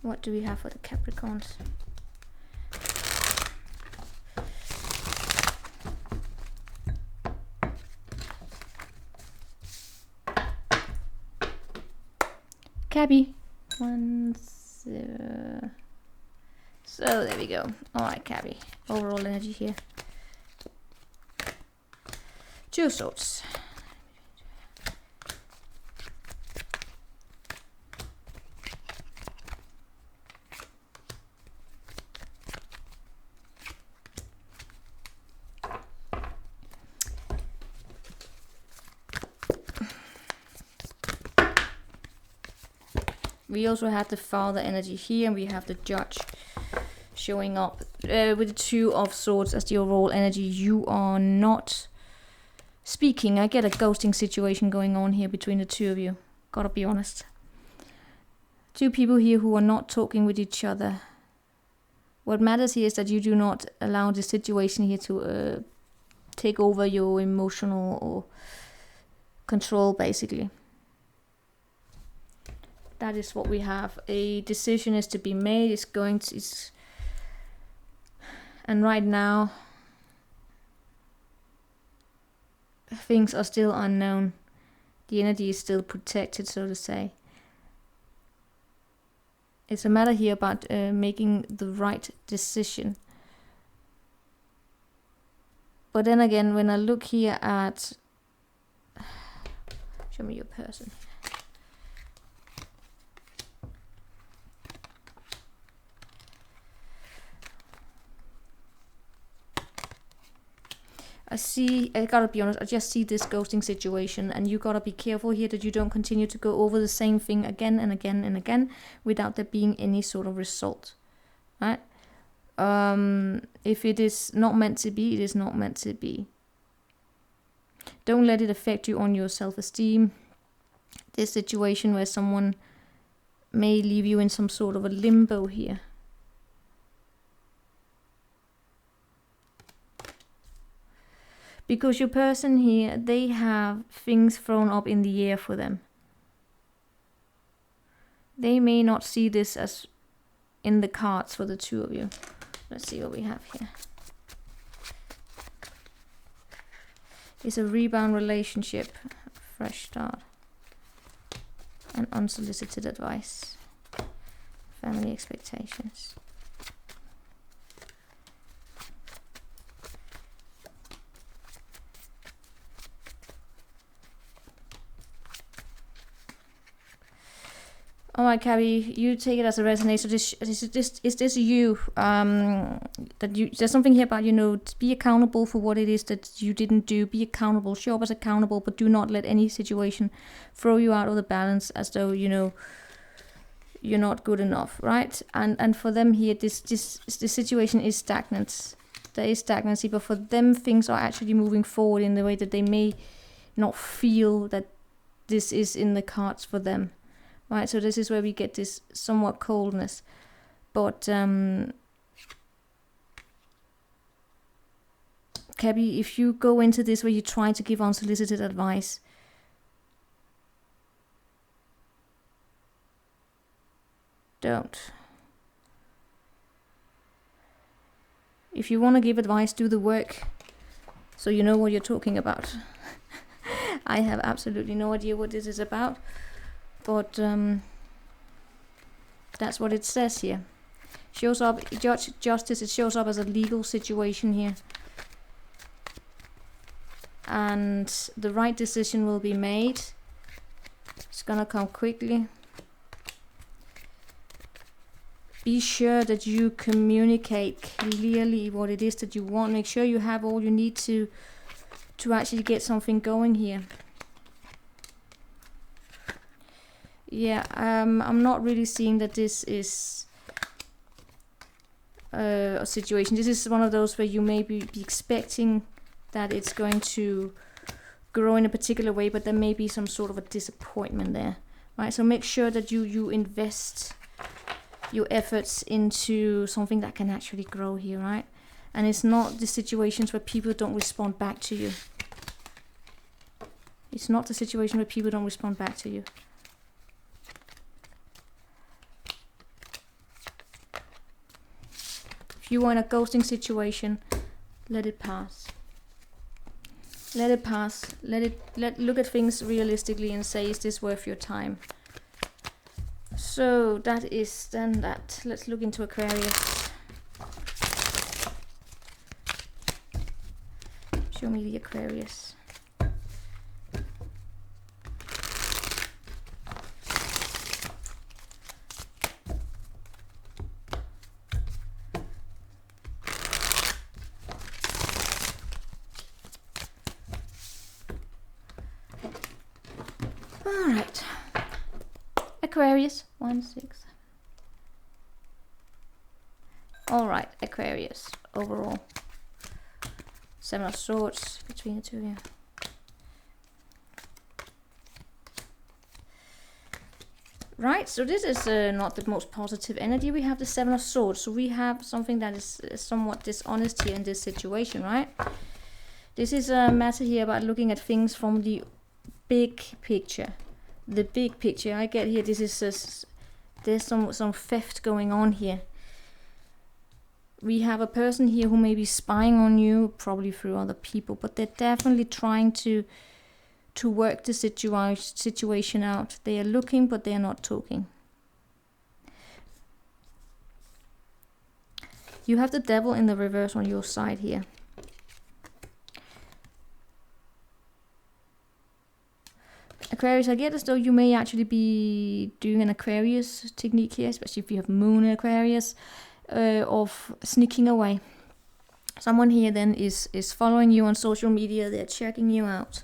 What do we have for the Capricorns? Cappy. 1, 0. So there we go. Alright, Cappy. Overall energy here. 2 of Swords. We also have the Father energy here, and we have the Judge showing up with the 2 of Swords as the overall energy. You are not speaking. I get a ghosting situation going on here between the 2 of you. Gotta be honest. 2 people here who are not talking with each other. What matters here is that you do not allow the situation here to take over your emotional or control, basically. That is what we have. A decision is to be made. And right now, things are still unknown. The energy is still protected, so to say. It's a matter here about making the right decision. But then again, when I look here at... Show me your person. I gotta be honest, I just see this ghosting situation, and you gotta be careful here that you don't continue to go over the same thing again and again and again without there being any sort of result, right? If it is not meant to be, it is not meant to be. Don't let it affect you on your self-esteem. This situation where someone may leave you in some sort of a limbo here. Because your person here, they have things thrown up in the air for them. They may not see this as in the cards for the 2 of you. Let's see what we have here. It's a rebound relationship, fresh start, and unsolicited advice, family expectations. All right, Cabby, you take it as a resonate. So is this you? There's something here about, to be accountable for what it is that you didn't do. Be accountable, show up as accountable, but do not let any situation throw you out of the balance as though, you're not good enough, right? And for them here, this situation is stagnant. There is stagnancy, but for them, things are actually moving forward in the way that they may not feel that this is in the cards for them. Right, so this is where we get this somewhat coldness. But, Cabby, if you go into this where you try to give unsolicited advice, don't. If you want to give advice, do the work so you know what you're talking about. I have absolutely no idea what this is about. But that's what it says here. Shows up, justice, it shows up as a legal situation here. And the right decision will be made. It's gonna come quickly. Be sure that you communicate clearly what it is that you want. Make sure you have all you need to actually get something going here. Yeah, I'm not really seeing that this is a situation. This is one of those where you may be expecting that it's going to grow in a particular way, but there may be some sort of a disappointment there, right? So make sure that you invest your efforts into something that can actually grow here, right? And it's not the situations where people don't respond back to you. It's not the situation where people don't respond back to you. you are in a ghosting situation, let it pass. Let it pass. Look at things realistically and say, is this worth your time? So that is then that. Let's look into Aquarius. Show me the Aquarius. Alright. Aquarius, 1, 6. Alright, Aquarius, overall. 7 of Swords between the two of you. Right, so this is not the most positive energy. We have the 7 of Swords, so we have something that is somewhat dishonest here in this situation, right? This is a matter here about looking at things from the big picture. The big picture I get here, this is there's some theft going on here. We have a person here who may be spying on you, probably through other people, but they're definitely trying to work the situation out. They are looking, but they are not talking. You have the Devil in the reverse on your side here. Aquarius, I get as though you may actually be doing an Aquarius technique here, especially if you have Moon in Aquarius, of sneaking away. Someone here then is following you on social media. They're checking you out.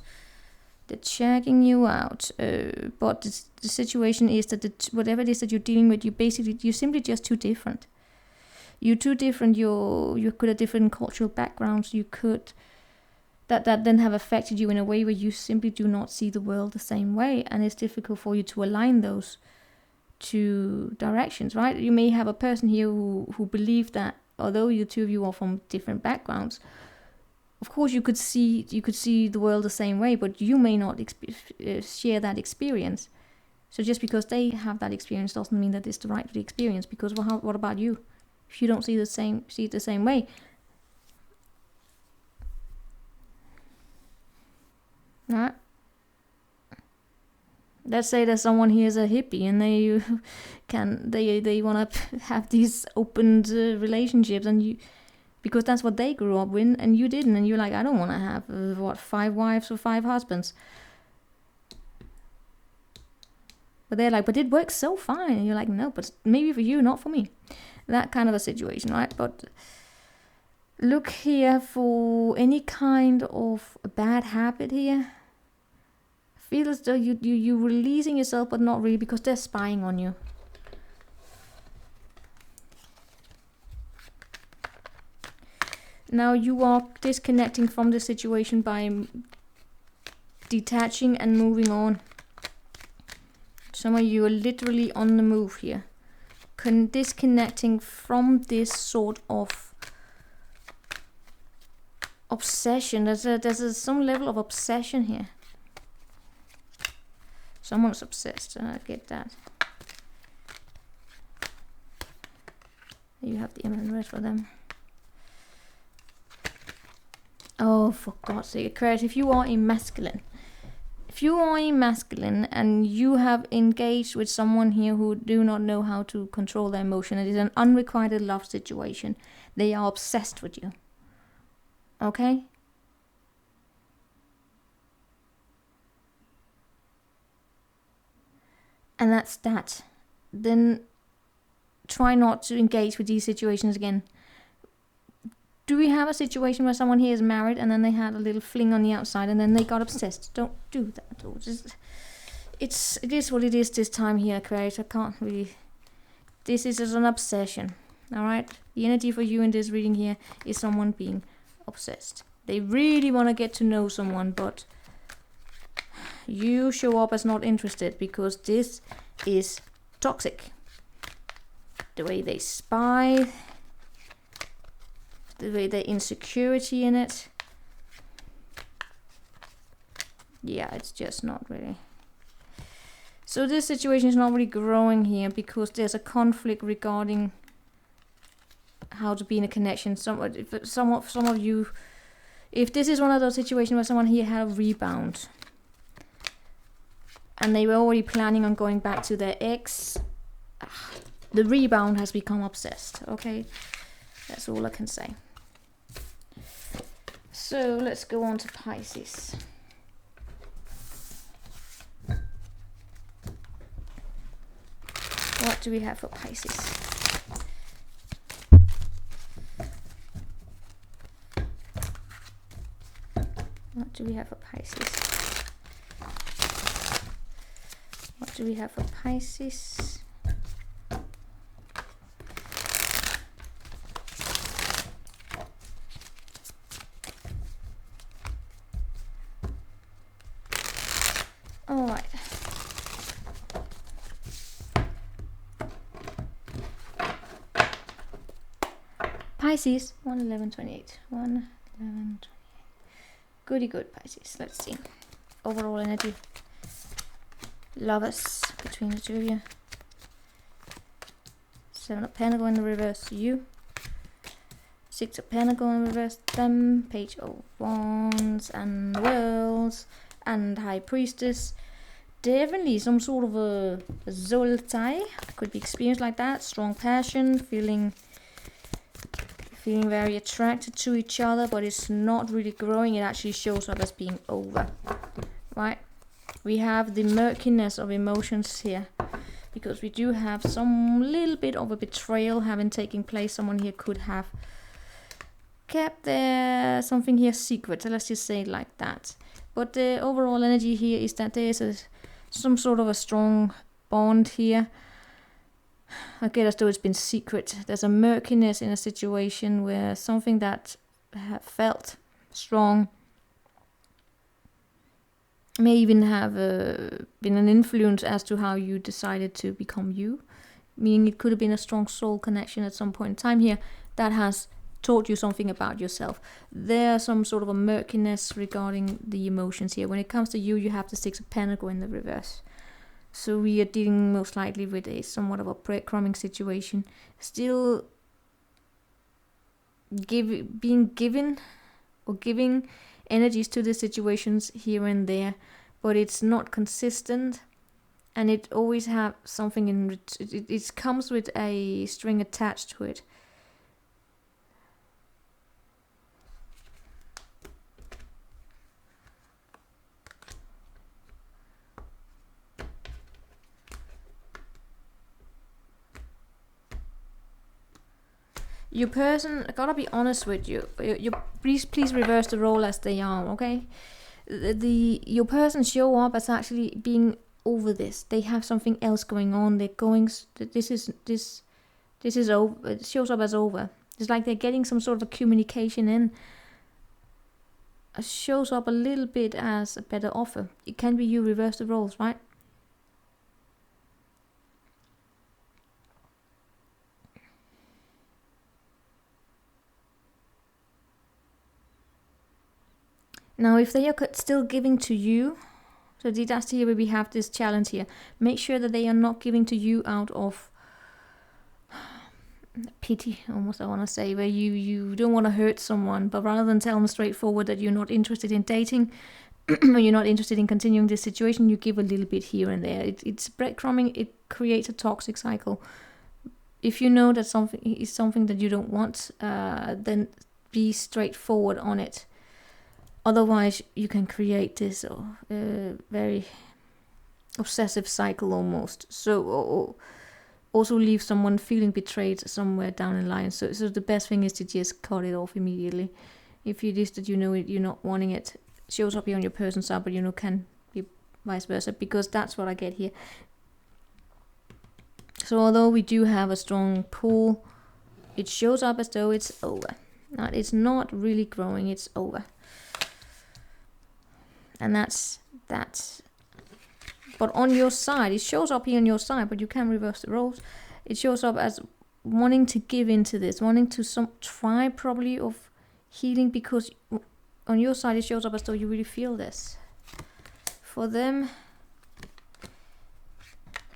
They're checking you out. But the situation is that whatever it is that you're dealing with, you're simply just too different. You're too different. You could have different cultural backgrounds. You could that then have affected you in a way where you simply do not see the world the same way, and it's difficult for you to align those two directions, right? You may have a person here who believe that although the two of you are from different backgrounds, of course you could see the world the same way, but you may not share that experience. So just because they have that experience doesn't mean that it's the right experience, because what about you? If you don't see it the same way, right? Let's say that someone here is a hippie and they want to have these open relationships, and you, because that's what they grew up with, and you didn't, and you're like, I don't want to have 5 wives or 5 husbands. But they're like, but it works so fine, and you're like, no, but maybe for you, not for me. That kind of a situation, right? But look here for any kind of a bad habit here. Feel as though you're releasing yourself, but not really, because they're spying on you. Now you are disconnecting from the situation by detaching and moving on. Some of you are literally on the move here. Disconnecting from this sort of obsession. There's some level of obsession here. Someone's obsessed, I get that. You have the emerald red for them. Oh, for God's sake, Aquarius, if you are a masculine, and you have engaged with someone here who do not know how to control their emotion, it is an unrequited love situation. They are obsessed with you. Okay? And that's that. Then try not to engage with these situations again. Do we have a situation where someone here is married and then they had a little fling on the outside and then they got obsessed? Don't do that. It is what it is this time here, Aquarius. I can't really... This is an obsession. Alright? The energy for you in this reading here is someone being obsessed. They really want to get to know someone, but you show up as not interested because this is toxic. The way they spy, the way their insecurity in it. Yeah, it's just not really. So this situation is not really growing here because there's a conflict regarding how to be in a connection. Some of you, if this is one of those situations where someone here had a rebound and they were already planning on going back to their ex, the rebound has become obsessed. Okay, that's all I can say. So let's go on to Pisces. What do we have for Pisces? What do we have for Pisces? What do we have for Pisces? All right. Pisces, 111.28. 111.28. Goody good, Pisces. Let's see. Overall energy. Lovers between the two of you. 7 of Pentacles in the reverse, you. 6 of Pentacles in reverse, them. Page of Wands and the Worlds and High Priestess. Definitely some sort of a soul tie. Could be experienced like that. Strong passion, feeling very attracted to each other, but it's not really growing. It actually shows up as being over, right? We have the murkiness of emotions here, because we do have some little bit of a betrayal having taken place. Someone here could have kept their something here secret, so let's just say it like that. But the overall energy here is that there is some sort of a strong bond here. I get as though it's been secret. There's a murkiness in a situation where something that felt strong may even have been an influence as to how you decided to become you. Meaning it could have been a strong soul connection at some point in time here that has taught you something about yourself. There's some sort of a murkiness regarding the emotions here. When it comes to you, you have the 6 of Pentacles in the reverse. So we are dealing most likely with a somewhat of a breadcrumbing situation. Still being given or giving energies to the situations here and there, but it's not consistent, and it always have something in it comes with a string attached to it. Your person, I gotta be honest with you. Please reverse the role as they are, okay? Your person show up as actually being over this. They have something else going on. They're going. This is over. It shows up as over. It's like they're getting some sort of a communication in. It shows up a little bit as a better offer. It can be you reverse the roles, right? Now, if they are still giving to you, so that's here where we have this challenge here. Make sure that they are not giving to you out of pity, almost I want to say, where you don't want to hurt someone, but rather than tell them straightforward that you're not interested in dating, or you're not interested in continuing this situation, you give a little bit here and there. It's breadcrumbing. It creates a toxic cycle. If you know that something is something that you don't want, then be straightforward on it. Otherwise, you can create this very obsessive cycle almost. So also leave someone feeling betrayed somewhere down the line. So the best thing is to just cut it off immediately. If it is that you know you're not wanting it, shows up here on your person's side, but can be vice versa, because that's what I get here. So although we do have a strong pull, it shows up as though it's over. Now, it's not really growing, it's over. And that's that. But on your side, it shows up here on your side, but you can reverse the roles. It shows up as wanting to give into this, wanting to try probably of healing, because on your side it shows up as though you really feel this. For them,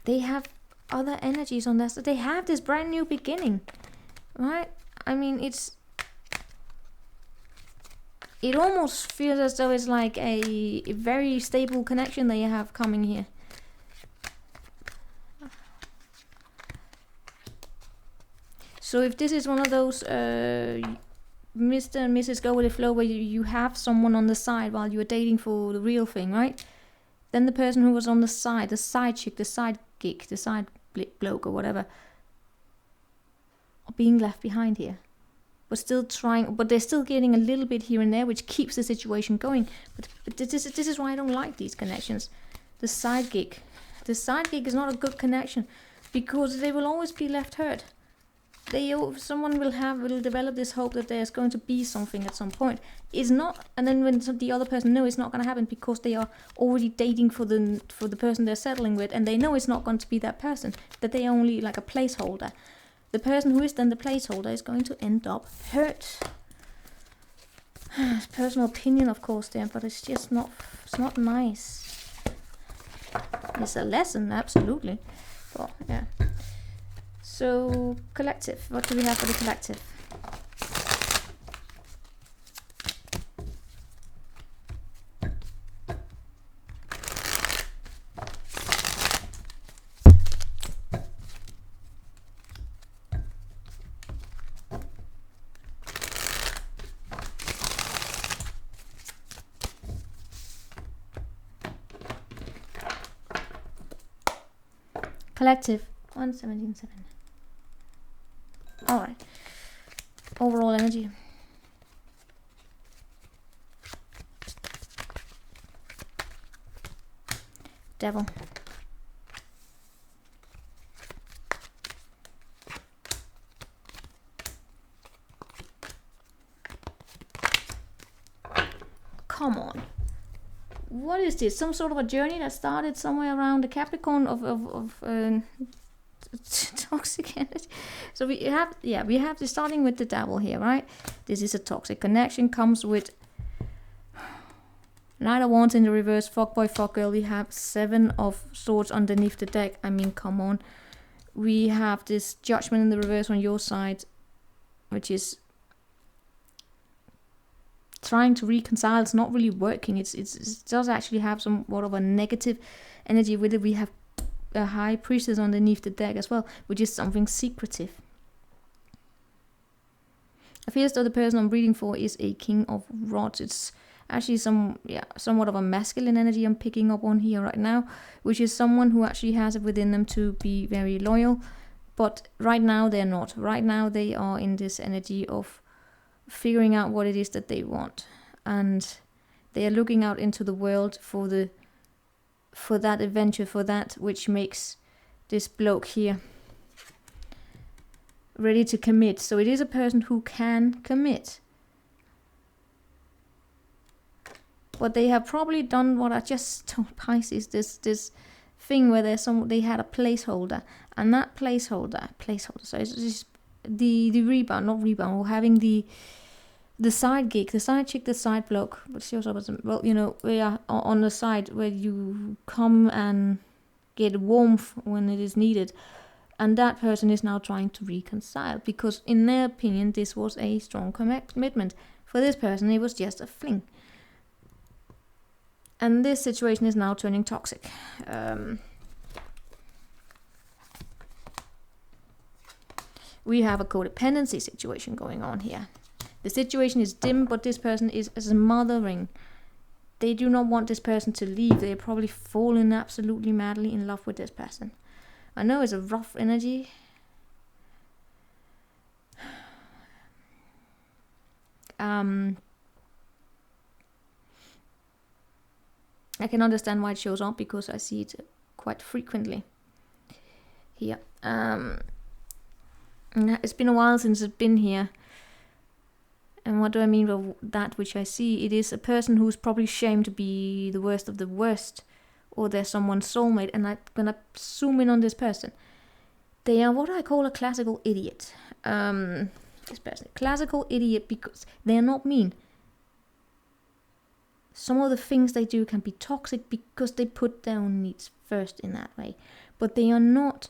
they have other energies on this. They have this brand new beginning, right? I mean, it almost feels as though it's like a very stable connection that you have coming here. So if this is one of those Mr. and Mrs. Go with the flow where you have someone on the side while you're dating for the real thing, right? Then the person who was on the side chick, the side gig, the side bloke or whatever, are being left behind here. But still trying, but they're still getting a little bit here and there, which keeps the situation going. But this is why I don't like these connections. The side gig is not a good connection, because they will always be left hurt. Someone will develop this hope that there's going to be something at some point. It's not, and then when the other person knows it's not going to happen, because they are already dating for the person they're settling with, and they know it's not going to be that person, that they are only like a placeholder. The person who is then the placeholder is going to end up hurt. It's personal opinion, of course, there, but it's just not. It's not nice. It's a lesson, absolutely. But yeah. So collective. What do we have for the collective? Collective 117.7. All right. Overall energy. Devil. Come on. What is this? Some sort of a journey that started somewhere around the Capricorn of toxic energy. So we have this starting with the devil here, right? This is a toxic connection, comes with Knight of Wands in the reverse, fuckboy, fuckgirl. We have 7 of Swords underneath the deck. I mean, come on. We have this Judgment in the reverse on your side, which is trying to reconcile. It's not really working. It does actually have somewhat of a negative energy with it. We have a High Priestess underneath the deck as well, which is something secretive. I feel as though the person I'm reading for is a King of Rods. It's actually somewhat of a masculine energy I'm picking up on here right now, which is someone who actually has it within them to be very loyal, but right now they're not. Right now they are in this energy of figuring out what it is that they want, and they are looking out into the world for that adventure, for that which makes this bloke here ready to commit. So it is a person who can commit, but they have probably done what I just told Pisces, this thing where they had a placeholder, and that placeholder, so it's just the rebound, or having the side gig, the side chick, the side bloke, which shows up as, well, you know, we are on the side where you come and get warmth when it is needed. And that person is now trying to reconcile, because in their opinion, this was a strong commitment. For this person, it was just a fling. And this situation is now turning toxic. We have a codependency situation going on here. The situation is dim, but this person is mothering. They do not want this person to leave. They're probably fallen absolutely madly in love with this person. I know it's a rough energy. I can understand why it shows up, because I see it quite frequently here. It's been a while since it's been here. And what do I mean by that which I see? It is a person who's probably shamed to be the worst of the worst, or they're someone's soulmate, and I'm gonna zoom in on this person. They are what I call a classical idiot. This person, classical idiot, because they are not mean. Some of the things they do can be toxic because they put their own needs first in that way, but they are not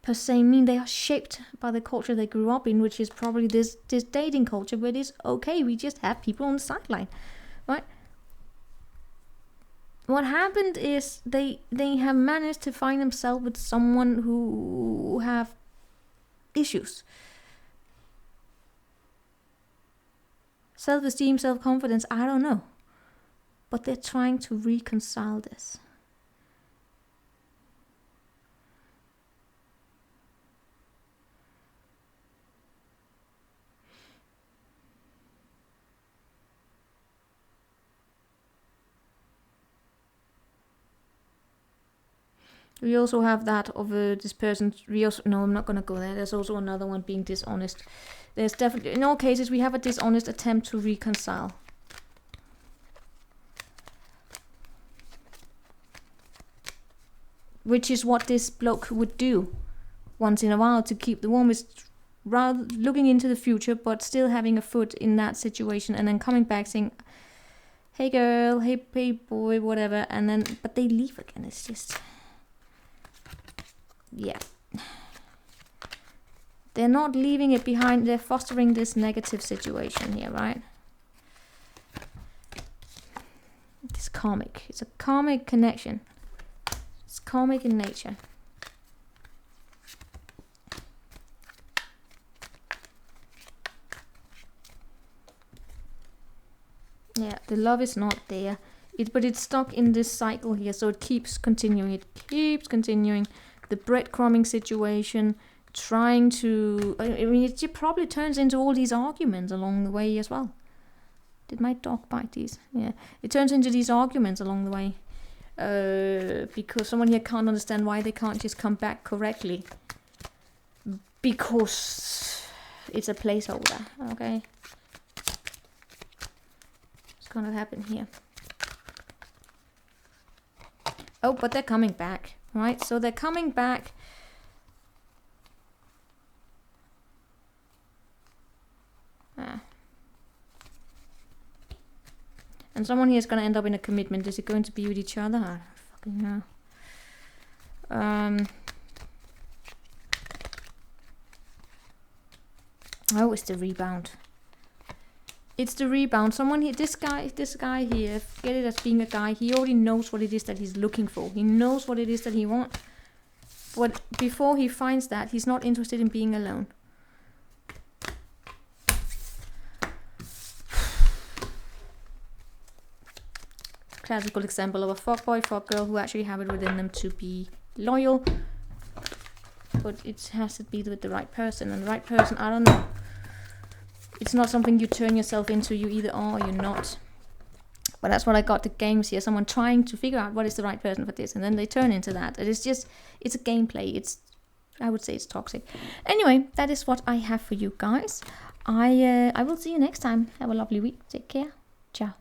per se mean they are shaped by the culture they grew up in, which is probably this dating culture, but it's okay. We just have people on the sideline, right? What happened is they have managed to find themselves with someone who have issues. Self-esteem, self-confidence, I don't know. But they're trying to reconcile this. We also have that of this person. No, I'm not going to go there. There's also another one being dishonest. There's definitely, in all cases, we have a dishonest attempt to reconcile. Which is what this bloke would do once in a while to keep the warmest, rather looking into the future, but still having a foot in that situation, and then coming back saying, hey girl, hey boy, whatever, and then, but they leave again. It's just, yeah. They're not leaving it behind. They're fostering this negative situation here, right? It's karmic. It's a karmic connection. It's karmic in nature. Yeah, the love is not there. But it's stuck in this cycle here, so it keeps continuing. It keeps continuing. The breadcrumbing situation, trying to... I mean, it probably turns into all these arguments along the way as well. Did my dog bite these? Yeah. It turns into these arguments along the way. Because someone here can't understand why they can't just come back correctly. Because it's a placeholder, okay? What's gonna happen here? Oh, but they're coming back, right? So they're coming back. And someone here is going to end up in a commitment. Is it going to be with each other? I don't fucking know. Oh, it's the rebound. It's the rebound. Someone here, this guy here, forget it as being a guy. He already knows what it is that he's looking for. He knows what it is that he wants. But before he finds that, he's not interested in being alone. Classical example of a fuckboy, fuckgirl who actually have it within them to be loyal, but it has to be with the right person, and the right person, I don't know. It's not something you turn yourself into. You either are or you're not. But that's what I got the games here. Someone trying to figure out what is the right person for this, and then they turn into that. It's just, it's a gameplay. I would say it's toxic. Anyway, that is what I have for you guys. I will see you next time. Have a lovely week. Take care. Ciao.